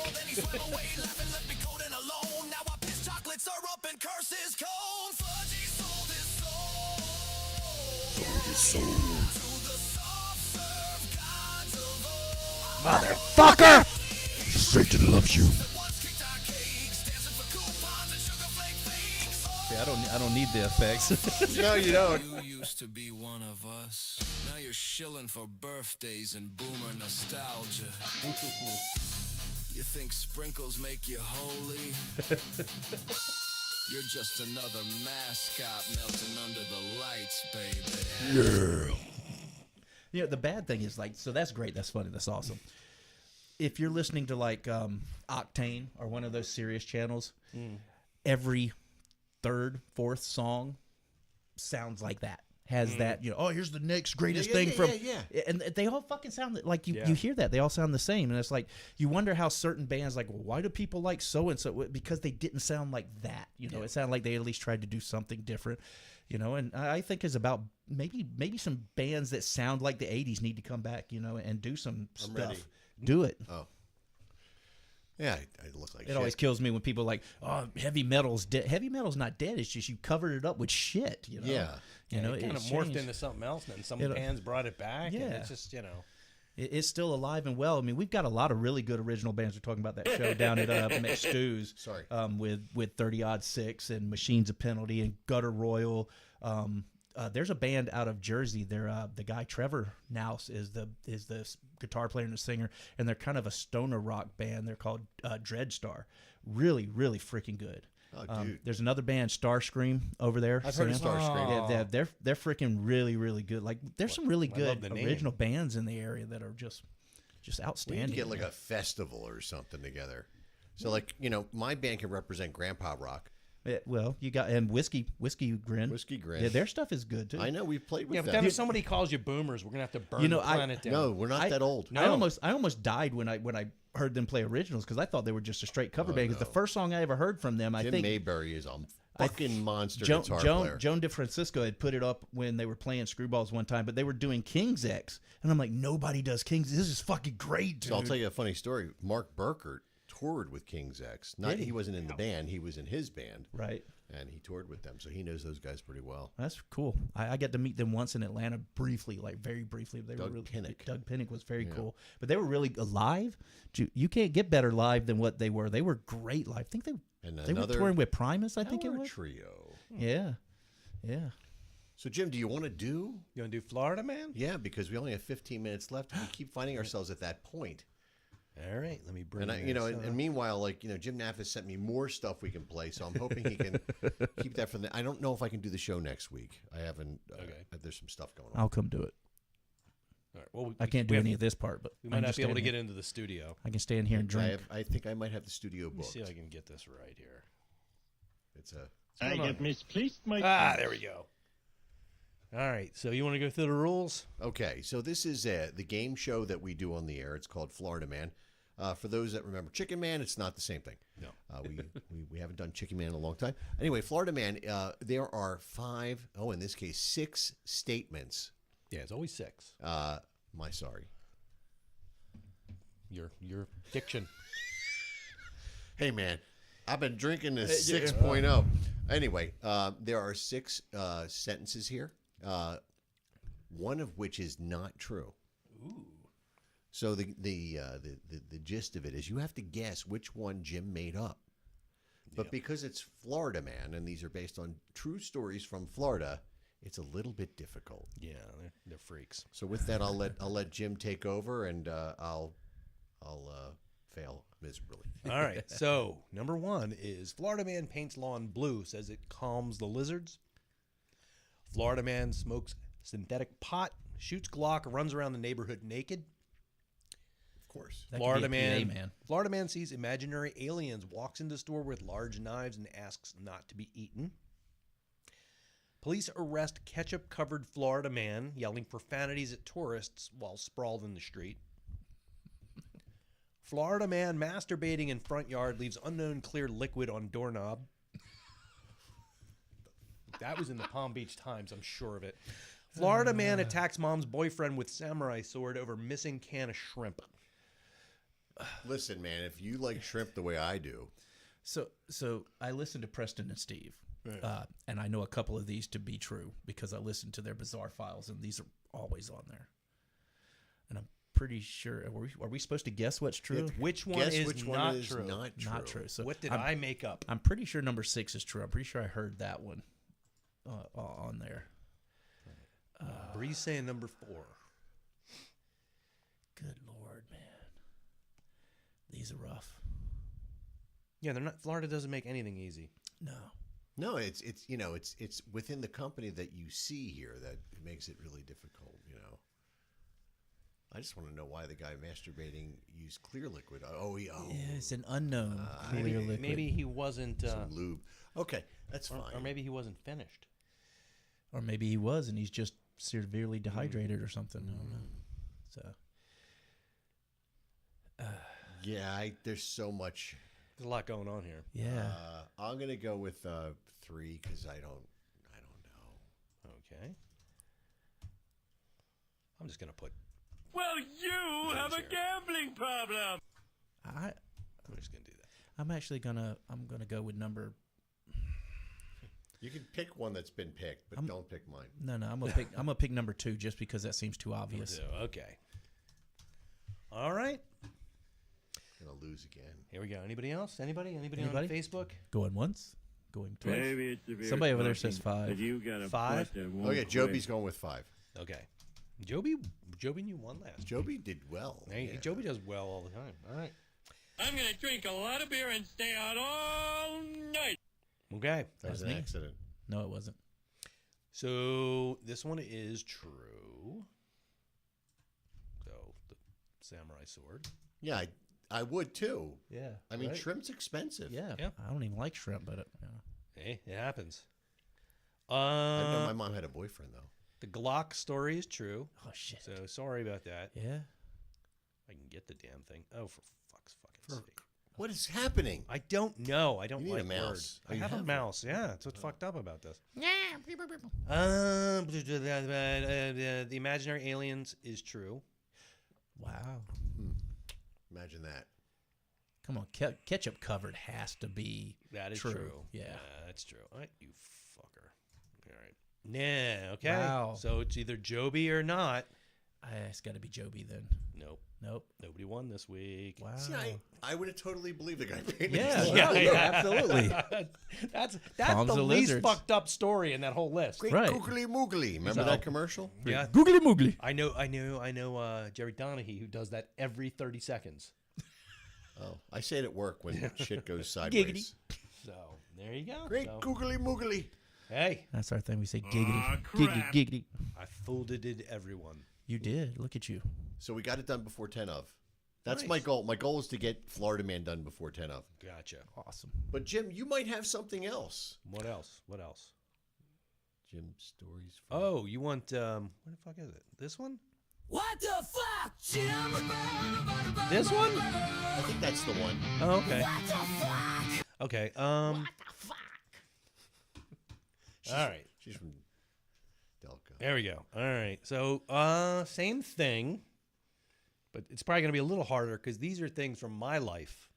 Chocolates are up and curses cold. Fudgy sold his soul. To the soft serve gods of old. Motherfucker! Satan loves you. Yeah, I don't need the effects. No, you don't. You used to be one of us. Now you're shilling for birthdays and boomer nostalgia. You think sprinkles make you holy? You're just another mascot melting under the lights, baby. You know, the bad thing is, like, so that's great. That's funny. That's awesome. If you're listening to, like, Octane or one of those serious channels, every third, fourth song sounds like that. Has that, you know, oh, here's the next greatest thing from. And they all fucking sound like you hear that. They all sound the same. And it's like, you wonder how certain bands, like, well, why do people like so and so? Because they didn't sound like that. You know, it sounded like they at least tried to do something different. You know, and I think it's about maybe some bands that sound like the 80s need to come back, you know, and do some stuff. Ready. Do it. Oh. Yeah, I look like it shit. always kills me when people are like, oh, heavy metal's dead. Heavy metal's not dead. It's just you covered it up with shit, you know? Yeah. You know, it kind of morphed into something else, and then some bands brought it back. Yeah. And it's just, you know. It's still alive and well. I mean, we've got a lot of really good original bands. We're talking about that show down at McStew's. Sorry. With 30-Odd Six and Machines of Penalty and Gutter Royal. There's a band out of Jersey. They're the guy Trevor Nouse is the guitar player and the singer, and they're kind of a stoner rock band. They're called Dreadstar. Really, really freaking good. Oh, dude. There's another band, Starscream, over there. I've heard of Starscream. Yeah, they're freaking really, really good. Like, there's some really good the name. original bands in the area that are just We outstanding. need to get like a festival or something together. So, like, you know, my band can represent Grandpa Rock. Yeah, well, you got and whiskey grin. Whiskey Grin. Yeah, their stuff is good too. I know we've played with Yeah, but them. then if somebody calls you boomers, we're gonna have to burn You know, the planet down. No, we're not that old. I almost died when I heard them play originals because I thought they were just a straight cover band. Because the first song I ever heard from them, I Jim think Mayberry is a fucking monster Joan guitar player. DeFrancisco had put it up when they were playing Screwballs one time, but they were doing King's X, and I'm like, nobody does King's. This is fucking great, dude. So I'll tell you a funny story. Mark Burkert toured with King's X. He wasn't in the band. He was in his band. Right. And he toured with them, so he knows those guys pretty well. That's cool. I got to meet them once in Atlanta briefly, like very briefly. They Doug were really, Pinnick. Doug Pinnick was very cool, but they were really live. You can't get better live than what they were. They were great live. I think they were touring with Primus. I think it was trio. Yeah. So Jim, do you want to do? You want to do Florida Man? Yeah, because we only have 15 minutes left, and we keep finding ourselves at that point. All right, let me bring. And meanwhile, like Jim Naff has sent me more stuff we can play, so I'm hoping he can keep that for the. I don't know if I can do the show next week. I haven't. There's some stuff going on. I'll come do it. All right, well, I can't do any of this part, but we might not be able to get into the studio. I can stand here and drink. I think I might have the studio Let me booked. see if I can get this right here. I get misplaced my. There we go. All right, so you want to go through the rules? Okay, so this is the game show that we do on the air. It's called Florida Man. For those that remember Chicken Man, it's not the same thing. No. We haven't done Chicken Man in a long time. Anyway, Florida Man, there are in this case, 6 statements. Yeah, it's always 6. Sorry. Your diction. Hey, man, I've been drinking this 6.0. Anyway, there are 6 sentences here, one of which is not true. Ooh. So the gist of it is you have to guess which one Jim made up. But because it's Florida Man and these are based on true stories from Florida, it's a little bit difficult. Yeah, they're freaks. So with that, I'll let Jim take over and I'll fail miserably. All right. So number 1 is Florida Man paints lawn blue, says it calms the lizards. Florida Man smokes synthetic pot, shoots Glock, runs around the neighborhood naked. Of course. Florida Man sees imaginary aliens, walks into store with large knives and asks not to be eaten. Police arrest ketchup-covered Florida Man yelling profanities at tourists while sprawled in the street. Florida Man masturbating in front yard leaves unknown clear liquid on doorknob. That was in the Palm Beach Times, I'm sure of it. Florida Man attacks mom's boyfriend with samurai sword over missing can of shrimp. Listen, man, if you like shrimp the way I do. So I listened to Preston and Steve, and I know a couple of these to be true because I listened to their bizarre files, and these are always on there. And I'm pretty sure. Are we supposed to guess what's true? Which one Guess is which not one is true? not true. Not true. So What did I make up? I'm pretty sure number 6 is true. I'm pretty sure I heard that one on there. Bree's saying number 4. Good Lord, man. These are rough. Yeah, they're not. Florida doesn't make anything easy. No, it's within the company that you see here that it makes it really difficult. I just want to know why the guy masturbating used clear liquid. Yeah, it's an unknown clear liquid. Maybe he wasn't some lube. Okay, that's fine. Or maybe he wasn't finished. Or maybe he was, and he's just severely dehydrated or something. I don't know. So. Yeah, there's so much. There's a lot going on here. Yeah. I'm gonna go with 3 because I don't know. Okay. I'm just gonna put. Well, you have a gambling problem. I'm just gonna do that. I'm actually gonna go with number. You can pick one that's been picked, but don't pick mine. No, I'm gonna pick number 2 just because that seems too obvious. Okay. All right. Gonna lose again. Here we go. Anybody else? Anybody on Facebook? Going once, going twice. Maybe it's severe Somebody over there smoking, says 5. but you got a 5? butt that won't Okay, quit. Joby's going with 5. Okay. Joby knew one last. Joby did well. Hey, Joby does well all the time. All right. I'm gonna drink a lot of beer and stay out all night. Okay. That was an accident. No, it wasn't. So this one is true. So the samurai sword. Yeah, I would too. Yeah. I mean, right? shrimp's expensive. Yeah. Yeah. I don't even like shrimp, but Hey, it happens. I know my mom had a boyfriend though. The Glock story is true. Oh shit. So sorry about that. Yeah. I can get the damn thing. Oh, for fuck's fucking sake. What is happening? I don't know. I don't You need like a mouse. words. Oh, I you have a have mouse. Yeah, that's what's fucked up about this. Yeah. The imaginary aliens is true. Wow. Imagine that. Come on, ketchup covered has to be. That is true. true. Yeah. That's true. All right, you fucker. All right. Yeah. Okay. Wow. So it's either Joby or not. It's got to be Joby then. Nope. Nope. Nobody won this week. Wow. See, I would have totally believed the guy painted Yeah, this. absolutely. That's Tom's the the least lizards. fucked up story in that whole list. Great Right. googly moogly. Remember that commercial? Yeah. Googly moogly. I know. Jerry Donahue who does that every 30 seconds. Oh, I say it at work when shit goes sideways. So there you go. Great So, googly moogly. hey, That's our thing. We say giggity, Aw, giggity, crap. giggity. I folded everyone. You did. Look at you. So we got it done before 10 of. That's Nice. my goal. My goal is to get Florida Man done before 10 of. Gotcha. Awesome. But Jim, you might have something else. What else? What else? Jim stories. From... Oh, you want what the fuck is it? This one? What the fuck, Jim? This one? I think that's the one. Oh, okay. What the fuck? Okay. What the fuck? All right. She's from Delco. There we go. All right. So, same thing, but it's probably going to be a little harder because these are things from my life.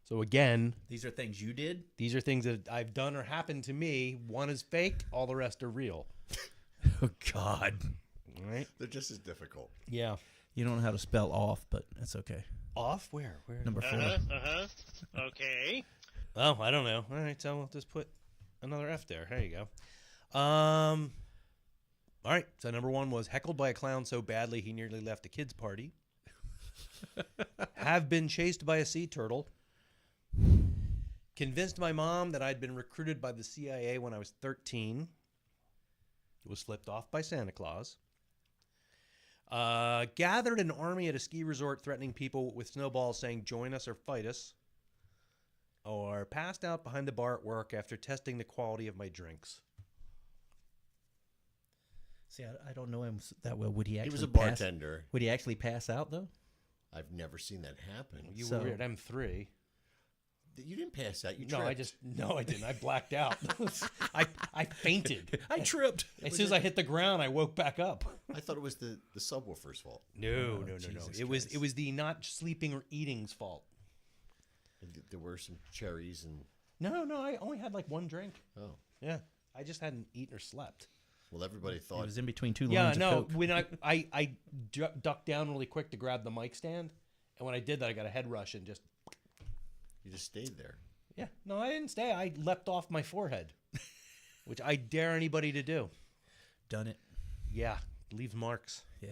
So again, These are things you did? these are things that I've done or happened to me. One is fake. All the rest are real. Oh, God. All right. They're just as difficult. Yeah. You don't know how to spell off, but that's okay. Off? Where? Number 4. Okay. Oh, I don't know. All right. So we'll just put another F there. There you go. All right. So number 1 was heckled by a clown so badly he nearly left a kid's party. Have been chased by a sea turtle. Convinced my mom that I'd been recruited by the CIA when I was 13. Was flipped off by Santa Claus. Gathered an army at a ski resort threatening people with snowballs saying, join us or fight us. Or passed out behind the bar at work after testing the quality of my drinks. See, I don't know him that well. Would he actually He was a pass- bartender. Would he actually pass out, though? I've never seen that happen. You So- were at M3. You didn't pass out. You No, tripped. I didn't. I blacked out. I fainted. I tripped. As soon as I hit the ground, I woke back up. I thought it was the subwoofer's fault. No. Jesus It was Christ. the not sleeping or eating's fault. There were some cherries and No. I only had like one drink. oh. Yeah. I just hadn't eaten or slept. Well, everybody It thought was in between two Yeah, lines of no. Coke. When I ducked down really quick to grab the mic stand, and when I did that, I got a head rush and just. you just stayed there. Yeah, no, I didn't stay. I leapt off my forehead, which I dare anybody to do. Done it. Yeah, leaves marks. Yeah.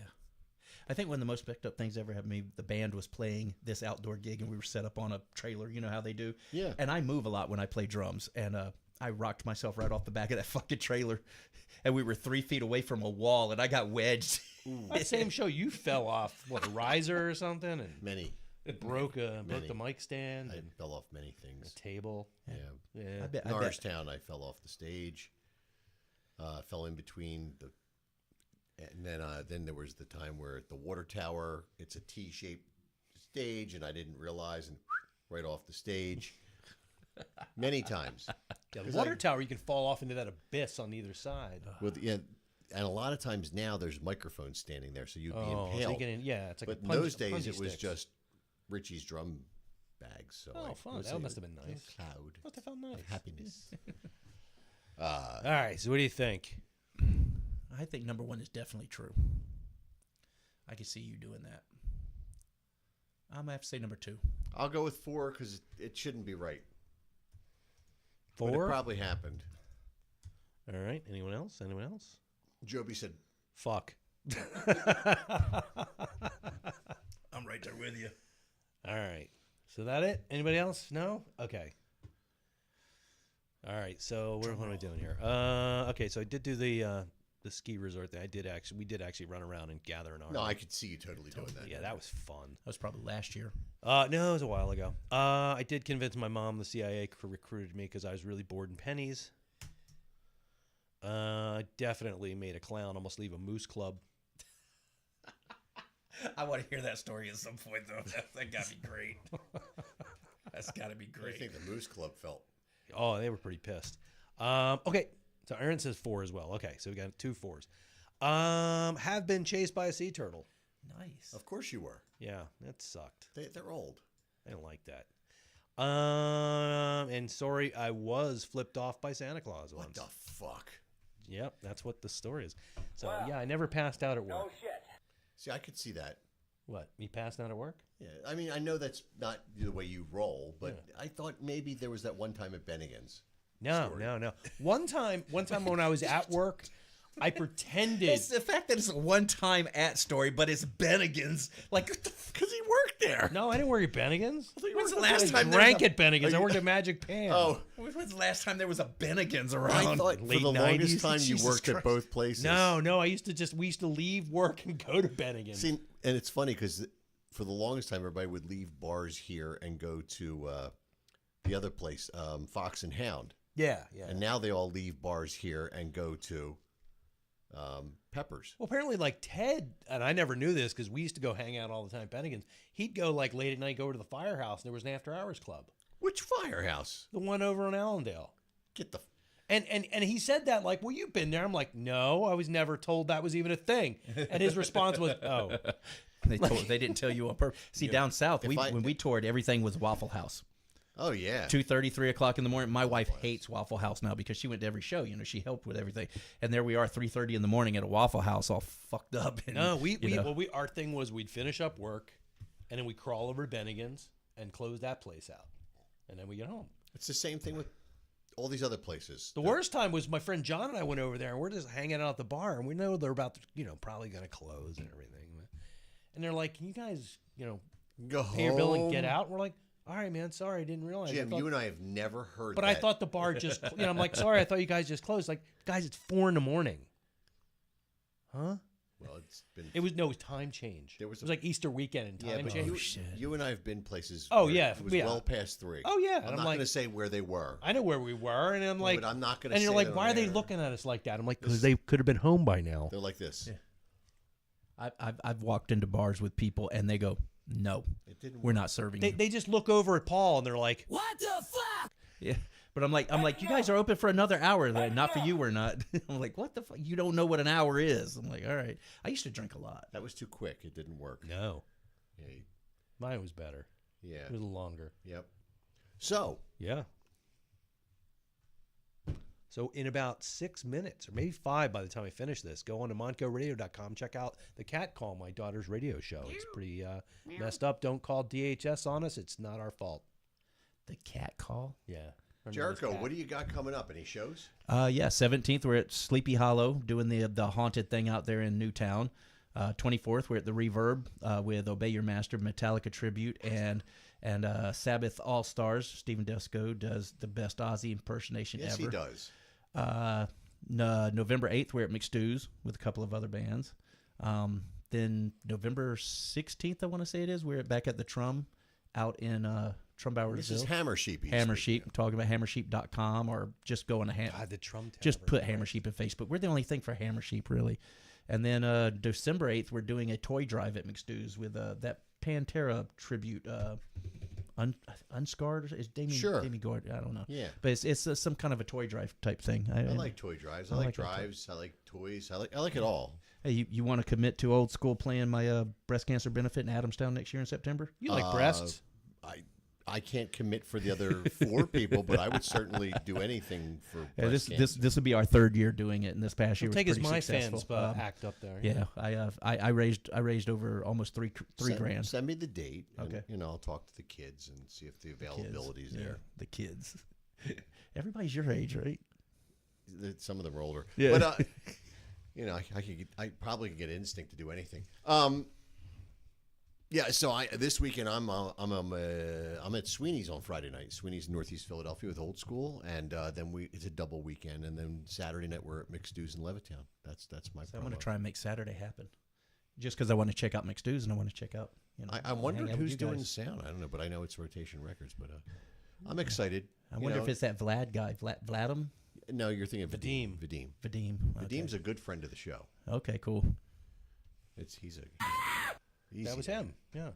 I think one of the most picked up things ever happened to me, the band was playing this outdoor gig and we were set up on a trailer. You know how they do? Yeah. And I move a lot when I play drums. And I rocked myself right off the back of that fucking trailer. And we were 3 feet away from a wall and I got wedged. That same show, you fell off, what, a riser or something? And Many. broke the Many. mic stand I and fell off many things. a table. Yeah. Yeah. I bet. Norristown, I fell off the stage. Fell in between the, and then there was the time where at the water tower, it's a T-shaped stage, and I didn't realize, and right off the stage, many times. Yeah, the water tower, you can fall off into that abyss on either side. With and a lot of times now there's microphones standing there, so you'd be So impaled. you can, yeah, it's like But a in punch, those days, punji it was sticks. just Richie's drum bags. So Oh, it fun. was That a- must have been nice. a cloud Must have felt nice. of happiness. All right, so what do you think? I think number one is definitely true. I can see you doing that. I'm going to have to say number two. I'll go with 4 because it shouldn't be right. But 4? it probably happened. All right, anyone else? Anyone else? Joby said, Fuck. I'm right there with you. All right. So that it? Anybody else? No? Okay. All right. So what am I doing here? Okay. So I did do the ski resort thing. We did actually run around and gather an army. no, I could see you totally doing that. Yeah, that was fun. That was probably last year. No, it was a while ago. I did convince my mom the CIA recruited me because I was really bored in pennies. Definitely made a clown almost leave a moose club. I want to hear that story at some point, though. That got to be great. That's got to be I great. think the Moose Club felt. Oh, they were pretty pissed. Okay, so Aaron says 4 as well. Okay, so we got 2 4s. Have been chased by a sea turtle. Nice. Of course you were. Yeah, that sucked. They're old. I don't like that. And sorry, I was flipped off by Santa Claus What once. the fuck? Yep, that's what the story is. So yeah, I never passed out at work. See, I could see that. What? Me passing out at work? Yeah, I mean, I know that's not the way you roll, but I thought maybe there was that one time at Bennigan's. No. One time when I was at work, I pretended. It's the fact that it's a one-time at story, but it's Bennigan's. Like, because he worked there. No, I didn't work at Bennigan's. When's the last time there drank was at Bennigan's? I worked at Magic Pan. Oh, When's the last time there was a Bennigan's around? I thought late for the 90s. longest time you Jesus worked at Christ. both places. No, we used to leave work and go to Bennigan's. See, and it's funny because for the longest time, everybody would leave bars here and go to the other place, Fox and Hound. Yeah. And now they all leave bars here and go to Peppers. Well, apparently, like Ted, and I never knew this because we used to go hang out all the time at Bennigan's. He'd go like late at night, go over to the firehouse, and there was an after-hours club. Which firehouse? The one over on Allendale. Get the... And he said that like, well, you've been there. I'm like, no, I was never told that was even a thing. And his response was, oh. They didn't tell you on purpose. See, down south, when we toured, everything was Waffle House. Oh, yeah. 2:30, 3 o'clock in the morning. My wife hates Waffle House now because she went to every show. You know, she helped with everything. And there we are, 3:30 in the morning at a Waffle House, all fucked up. And, No, our thing was we'd finish up work, and then we'd crawl over to Bennigan's and close that place out, and then we get home. It's the same thing with all these other places. The worst time was my friend John and I went over there, and we're just hanging out at the bar, and we know they're about to, probably going to close and everything. And they're like, can you guys, Go pay your bill and home. get out? And we're like, all right, man, sorry, I didn't realize. Jim, you and I have never heard But that. I thought the bar just, I'm like, sorry, I thought you guys just closed. Like, guys, it's 4 a.m. Huh? Well, it's been... It was time change. There was it was like Easter weekend and time but change. you and I have been places. Oh, where yeah, it was yeah. well past 3. Oh, yeah. I'm And not I'm going to like- say where they were. I know where we were, and I'm like, but I'm not going to. and you're say like, that why on are they air. looking at us like that? I'm like, because they could have been home by now. They're like this. Yeah. I've walked into bars with people, and they go, no, we're not serving you. They just look over at Paul, and they're like, What the fuck? Yeah. But I'm like, you guys are open for another hour. They're like, not for you, we're not. I'm like, what the fuck? You don't know what an hour is. I'm like, all right. I used to drink a lot. That was too quick. It didn't work. no, Yeah. mine was better. Yeah. It was longer. Yep. So Yeah. So in about 6 minutes, or maybe 5 by the time I finish this, go on to moncoradio.com. Check out the Cat Call, my daughter's radio show. It's pretty messed up. Don't call DHS on us. It's not our fault. The Cat Call? Yeah. Jericho, what do you got coming up? Any shows? Yeah, 17th, we're at Sleepy Hollow doing the haunted thing out there in Newtown. 24th, we're at the Reverb with Obey Your Master, Metallica Tribute, and Sabbath All Stars. Stephen Desco does the best Ozzy impersonation ever. Yes, he does. November 8th, we're at McStew's with a couple of other bands. Then November 16th, I want to say it is, we're back at the Trum out in Trumbowersville. This is Hammersheep. Hammersheep. Talking about hammersheep.com or just going to the Trum just put Hammersheep in Facebook. We're the only thing for Hammersheep, really. And then December 8th, we're doing a toy drive at McStew's with that Pantera tribute. Unscarred? Is Damien Gord? I don't know. Yeah. But it's some kind of a toy drive type thing. I like toy drives. I like drives. I like toys. I like it all. Hey, you want to commit to old school playing my breast cancer benefit in Adamstown next year in September? You like breasts? I can't commit for the other 4 people, but I would certainly do anything for breast cancer. This would be our 3rd year doing it, and this past year was take pretty as my successful. fans act up there. Yeah, I raised over almost three grand. Send me the date. Okay. And, I'll talk to the kids and see if the availability is there. The kids. Everybody's your age, right? Some of them are older. Yeah. But I probably could get instinct to do anything. Yeah, so this weekend I'm at Sweeney's on Friday night. Sweeney's in Northeast Philadelphia with Old School, and then it's a double weekend, and then Saturday night we're at McStew's in Levittown. That's my. So I'm going to try and make Saturday happen, just because I want to check out McStew's and I want to check out. I wondered who's doing the sound. I don't know, but I know it's Rotation Records. But I'm excited. I wonder if it's that Vlad guy, Vladim. No, you're thinking Vadim. Vadim. Vadim's a good friend of the show. Okay, cool. He's that was him. Yeah.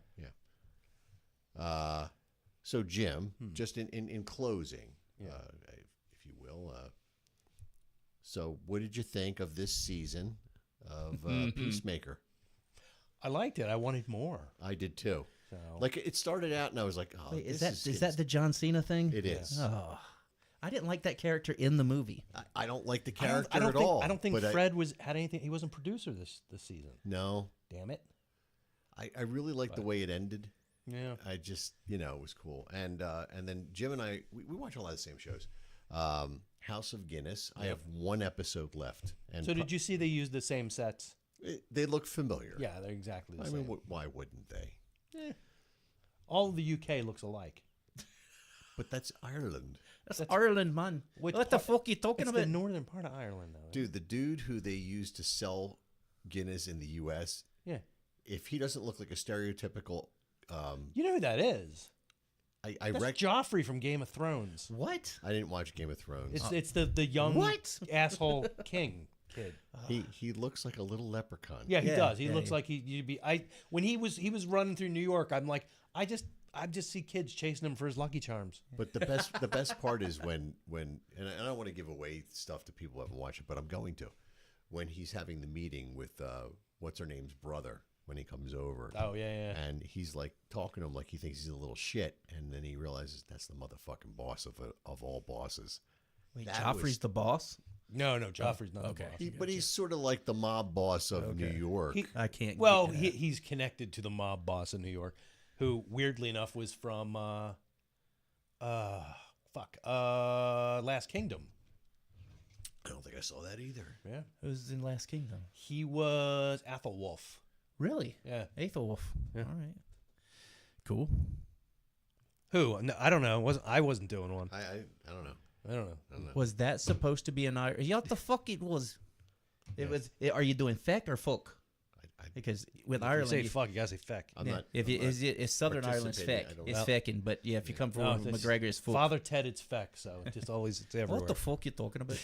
Yeah. So Jim, just in closing, if you will. So what did you think of this season of Peacemaker? I liked it. I wanted more. I did too. So. Like it started out, and I was like, "Oh, wait, is that the John Cena thing?" It is. Oh, I didn't like that character in the movie. I don't like the character at all. I don't think Fred had anything. He wasn't producer this season. No. Damn it. I really liked the way it ended. Yeah. I just it was cool. And then Jim and I we watch a lot of the same shows. House of Guinness. I have 1 episode left. And so did you see they used the same sets? They look familiar. Yeah, they're exactly the same. I mean, why wouldn't they? All of the UK looks alike. But that's Ireland. That's Ireland, man. What the fuck are you talking about? It's the northern part of Ireland, though. Dude, the dude who they used to sell Guinness in the U.S., if he doesn't look like a stereotypical... you know who that is? That's Joffrey from Game of Thrones. What? I didn't watch Game of Thrones. It's the young asshole king kid. He looks like a little leprechaun. Yeah, he does. He looks like you'd be. When he was running through New York, I'm like, I just see kids chasing him for his Lucky Charms. But the best part is when and I don't want to give away stuff to people who haven't watched it, but I'm going to. When he's having the meeting with what's her name's brother when he comes over. Oh yeah. And he's like talking to him like he thinks he's a little shit, and then he realizes that's the motherfucking boss of all bosses. Wait, Joffrey's the boss? No, Joffrey's not the boss. But he's sort of like the mob boss of New York. I can't. Well, he's connected to the mob boss in New York, who weirdly enough was from Last Kingdom. I don't think I saw that either. Yeah, who's in Last Kingdom? He was Athelwolf. Really? Yeah, Athelwolf. Yeah. All right. Cool. Who? No, I don't know. I wasn't doing one. I don't know. I don't know. Was that supposed to be an Irish? Yeah, what the fuck it was? It was. Are you doing feck or folk? Because with Ireland, you say fuck, you gotta say feck. If Southern Ireland's feck, it's fecking. But yeah, if you come from McGregor, it's folk. Father Ted, it's feck. So it's just always it's everywhere. What the fuck you talking about?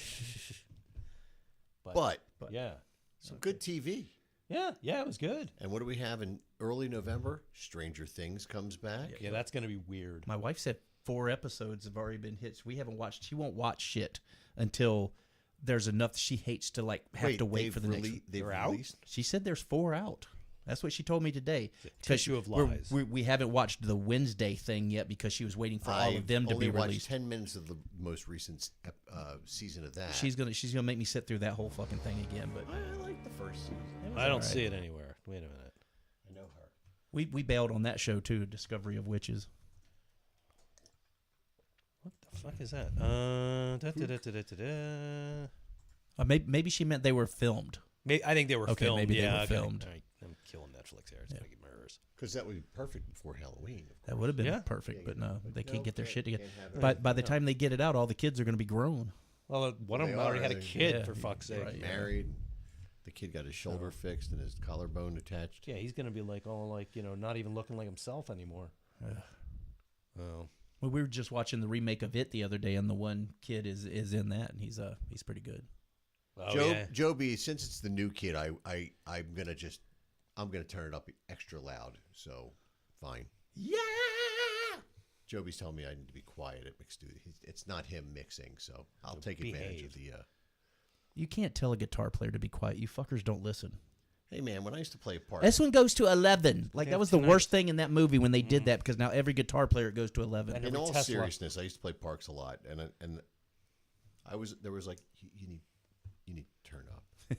but yeah, some good TV. Yeah, it was good. And what do we have in early November? Stranger Things comes back. Yeah, that's gonna be weird. My wife said 4 episodes have already been hit. So we haven't watched. She won't watch shit until there's enough. She hates to have to wait for the next. They're out. She said there's 4 out. That's what she told me today. Tissue of lies. We haven't watched the Wednesday thing yet because she was waiting for all of them to be released. I released. watched 10 minutes of the most recent season of that. She's gonna make me sit through that whole fucking thing again. But I like the first season. I don't see it anywhere. Wait a minute. I know her. We bailed on that show too, Discovery of Witches. What the fuck is that? Maybe she meant they were filmed. I think they were Okay, filmed. maybe they yeah, were okay. filmed. All right. I'm killing Netflix here. It's gonna get murderers. Because that would be perfect before Halloween. That would have been Yeah. perfect, but no, they can't get their can't- shit together. can't have it. By the time they get it out, all the kids are going to be grown. Well, one of They them already are, had a they- kid, yeah, for fuck's sake. right. Married. The kid got his shoulder fixed and his collarbone attached. Yeah, he's gonna be like all like not even looking like himself anymore. Oh, Well, we were just watching the remake of It the other day, and the one kid is in that, and he's pretty good. Joby, since it's the new kid, I'm gonna turn it up extra loud. So, fine. Yeah. Joby's telling me I need to be quiet at mixed duty. It's not him mixing, so I'll take advantage of the. You can't tell a guitar player to be quiet. You fuckers don't listen. Hey man, when I used to play part, This one goes to 11. Like, Yeah, that was the tonight. worst thing in that movie when they did that, because now every guitar player goes to 11. And in every all Tesla. seriousness, I used to play Parks a lot, and there was like you need to turn up.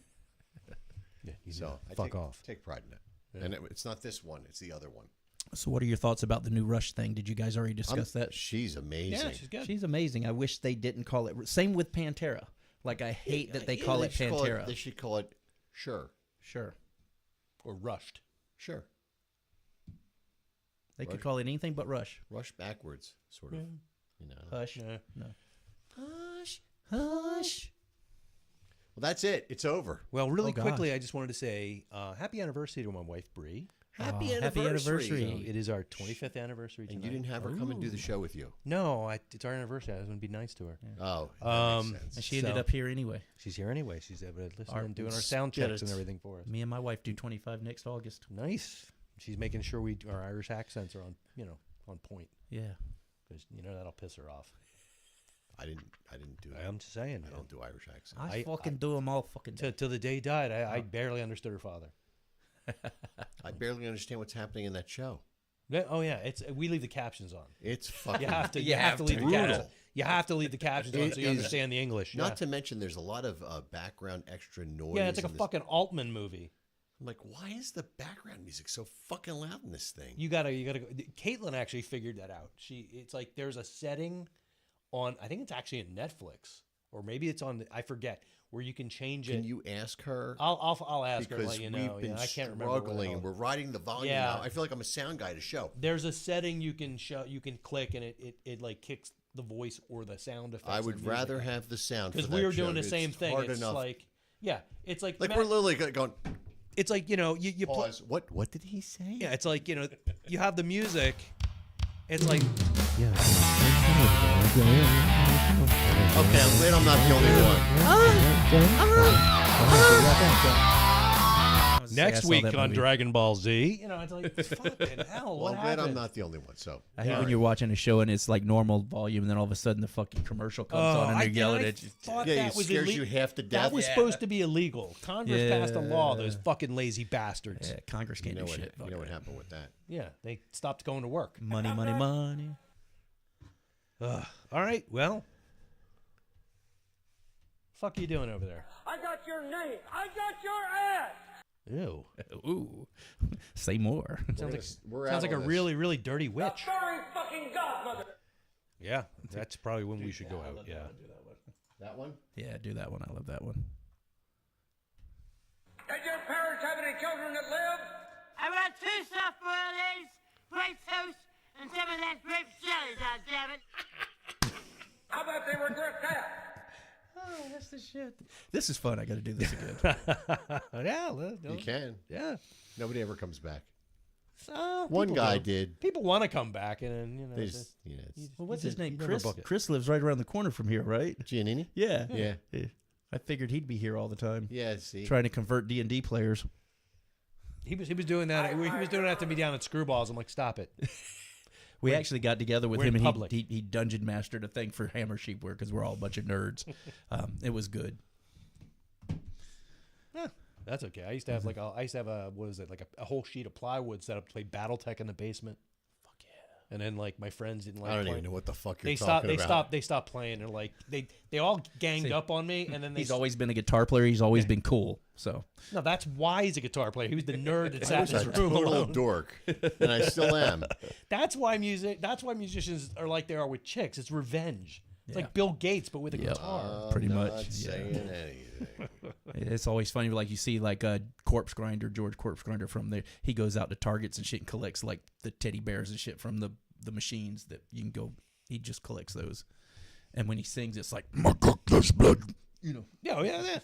yeah. So I fuck off. Take pride in it. Yeah. And it's not this one; it's the other one. So what are your thoughts about the new Rush thing? Did you guys already discuss that? She's amazing. Yeah, she's good. She's amazing. I wish they didn't call it. Same with Pantera. Like, I hate that they call it Pantera. They should call it Sure. Or Rushed. Sure. They could call it anything but Rush. Rush backwards, sort of. You know. Hush. Yeah. No. Hush. Hush. Well, that's it. It's over. Well, really Oh, gosh. quickly, I just wanted to say happy anniversary to my wife Bree. Happy happy anniversary. So it is our 25th anniversary tonight. And you didn't have her come and do the show with you. No, it's our anniversary. I was going to be nice to her. Oh, that makes sense. And she ended So- up here anyway. She's here anyway. She's able to listen Our and doing our sound checks and spirits. everything for us. Me and my wife do 25 next August. Nice. She's making sure our Irish accents are on point, Yeah. because that'll piss her off. I didn't do it. I'm just saying. I don't do Irish accents. I fucking do them all fucking day. Till the day he died, I barely understood her father. I barely understand what's happening in that show. Yeah, oh yeah, we leave the captions on. It's fucking. You have to. You have to leave the Brutal. captions. You have to leave the captions on It so you is- understand the English. Not yeah. to mention, there's a lot of background extra noise. Yeah, it's like a in this. fucking Altman movie. I'm like, why is the background music so fucking loud in this thing? You gotta go. Caitlin actually figured that out. It's like there's a setting on. I think it's actually in Netflix, or maybe it's on. I forget where you can change it. Can you ask her? I'll ask her and Because let you we've know. been Yeah, I can't remember. where the struggling, hell- and we're riding the volume Yeah. now. I feel like I'm a sound guy to show. There's a setting you can click and it like kicks the voice or the sound effects. I would rather have the sound because for we that were doing show. the same It's thing. hard It's enough. like it's like we're literally going. It's like you Pause. What did he say? Yeah, it's like you have the music. It's like Okay, I'm glad I'm not the only one. next I saw week that on movie. Dragon Ball Z. It's like fucking hell. Well, What I'm glad I'm happened? not the only one. So I hate when you're watching a show and it's like normal volume, and then all of a sudden the fucking commercial comes on and they're yelling at you. Thought Yeah, that it was scares ille- you half to death. That was supposed to be illegal. Congress passed a law. Those Yeah. fucking lazy bastards. Yeah, Congress You can't know do what? shit. You know what happened with that? Yeah, they stopped going to work. Money, money, money. All right, well, fuck you doing over there? I got your name. I got your ass. Ew. Ooh, say more. Sounds We're like out a on this. really, really dirty witch. Fairy fucking godmother. Yeah, that's probably when we should go out. Yeah. That one. Yeah, do that one. I love that one. Did your parents have any children that lived? I want 2 soft-boiled eggs, white toast, and some of that grape jelly, goddammit. How about they regret that? Oh, that's the shit. This is fun. I got to do this again. Yeah, You can. Yeah. Nobody ever comes back. So, One people guy do. did. People want to come back, and then They just, it's Well, what's his name? you never Chris. book it. Chris lives right around the corner from here, right? Giannini. Yeah. Yeah. I figured he'd be here all the time. Yeah. See. Trying to convert D&D players. He was doing that. He was doing that to me down at Screwballs. I'm like, stop it. We actually got together with we're him in and public. he dungeon mastered a thing for Hammersheep because we're all a bunch of nerds. It was good. That's okay. I used to have like a what is it, like a whole sheet of plywood set up to play BattleTech in the basement. Fuck yeah! And then like my friends didn't like. I don't playing. even know what the fuck you're talking about. They stopped playing. They're like they all ganged up on me, and then he's always been a guitar player. He's always been cool. So no, that's why he's a guitar player. He was the nerd that sat in his room total alone. dork, and I still am. That's why musicians are like they are with chicks. It's revenge. It's like Bill Gates, but with a guitar. Pretty much. Not saying anything. It's always funny, like you see, like Corpse Grinder, George Corpse Grinder from there. He goes out to Targets and shit and collects like the teddy bears and shit from the machines that you can go. He just collects those, and when he sings, it's like my cock, there's blood. You know. Yeah.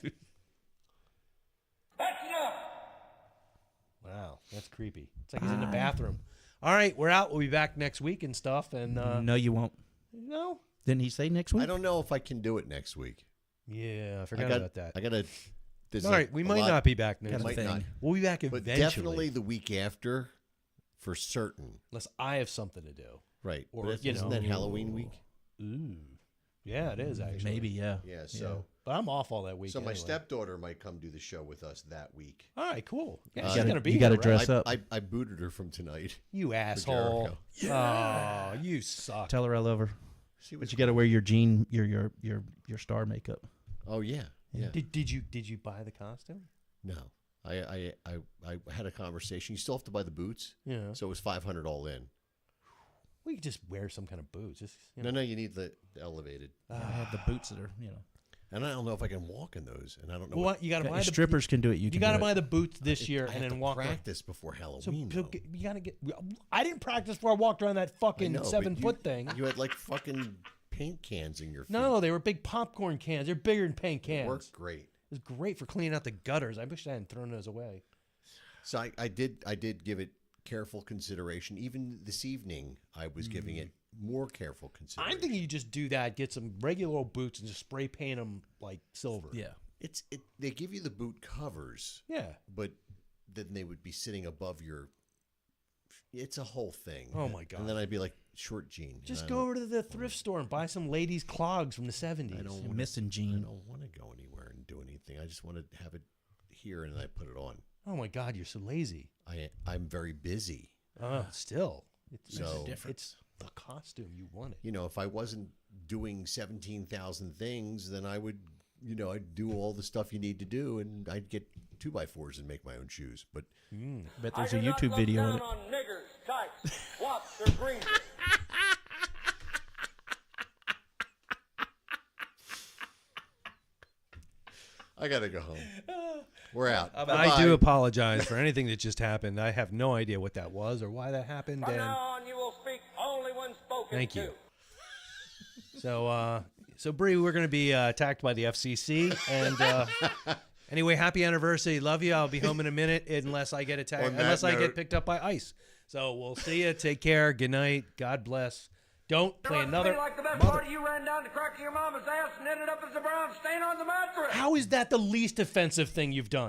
Wow, that's creepy. It's like he's in the bathroom. All right, we're out. We'll be back next week and stuff. And no, you won't. No. Didn't he say next week? I don't know if I can do it next week. Yeah, I forgot about that. I gotta. All right, we might not be back next week. We'll be back but eventually. Definitely the week after, for certain. Unless I have something to do. Right. Or but isn't that Halloween week? Ooh. Yeah, it is actually. Maybe, yeah. Yeah, so. But I'm off all that week. So my anyway. stepdaughter might come do the show with us that week. All right, cool. Yeah, You she's gonna be. You got to here, dress right? up. I booted her from tonight. You asshole. Yeah. Oh, you suck. Tell her I love her. But you got to wear your your star makeup. Oh yeah. Did you buy the costume? No. I had a conversation. You still have to buy the boots. Yeah. So it was $500 all in. Well, you could just wear some kind of boots. Just, No, you need the elevated. I have the boots that are, And I don't know if I can walk in those. And I don't know. Well, you got to buy the strippers can do it. You got to buy the boots this year and then walk. Practice before Halloween. So you got to get. I didn't practice before I walked around that fucking 7-foot thing. You had like fucking paint cans in your feet. No, they were big popcorn cans. They're bigger than paint cans. It worked great. It was great for cleaning out the gutters. I wish I hadn't thrown those away. So I did give it careful consideration. Even this evening, I was giving it more careful consideration. I think you just do that. Get some regular old boots and just spray paint them like silver. Yeah. They give you the boot covers. Yeah. But then they would be sitting above your. It's a whole thing. Oh my god. And then I'd be like short jean. Just go over to the thrift store and buy some ladies' clogs from the 70s. You're missing jean. I don't want to go anywhere and do anything. I just want to have it here and then I put it on. Oh my god, you're so lazy. I'm very busy. Still, it's different. It's the costume you wanted. You know, if I wasn't doing 17,000 things, then I would, I'd do all the stuff you need to do, and I'd get 2x4s and make my own shoes. But bet there's a YouTube video on it. On niggers, types, wops, or green. I gotta go home. We're out. I do apologize for anything that just happened. I have no idea what that was or why that happened. From now on, you will speak only when spoken Thank to. you. So Bree, we're going to be attacked by the FCC. And anyway, happy anniversary. Love you. I'll be home in a minute unless I get attacked, unless I get picked up by ICE. So we'll see you. Take care. Good night. God bless. Don't play another. Like the best part of you ran down the crack of your mama's ass and ended up as a brown stain on the mattress. How is that the least offensive thing you've done?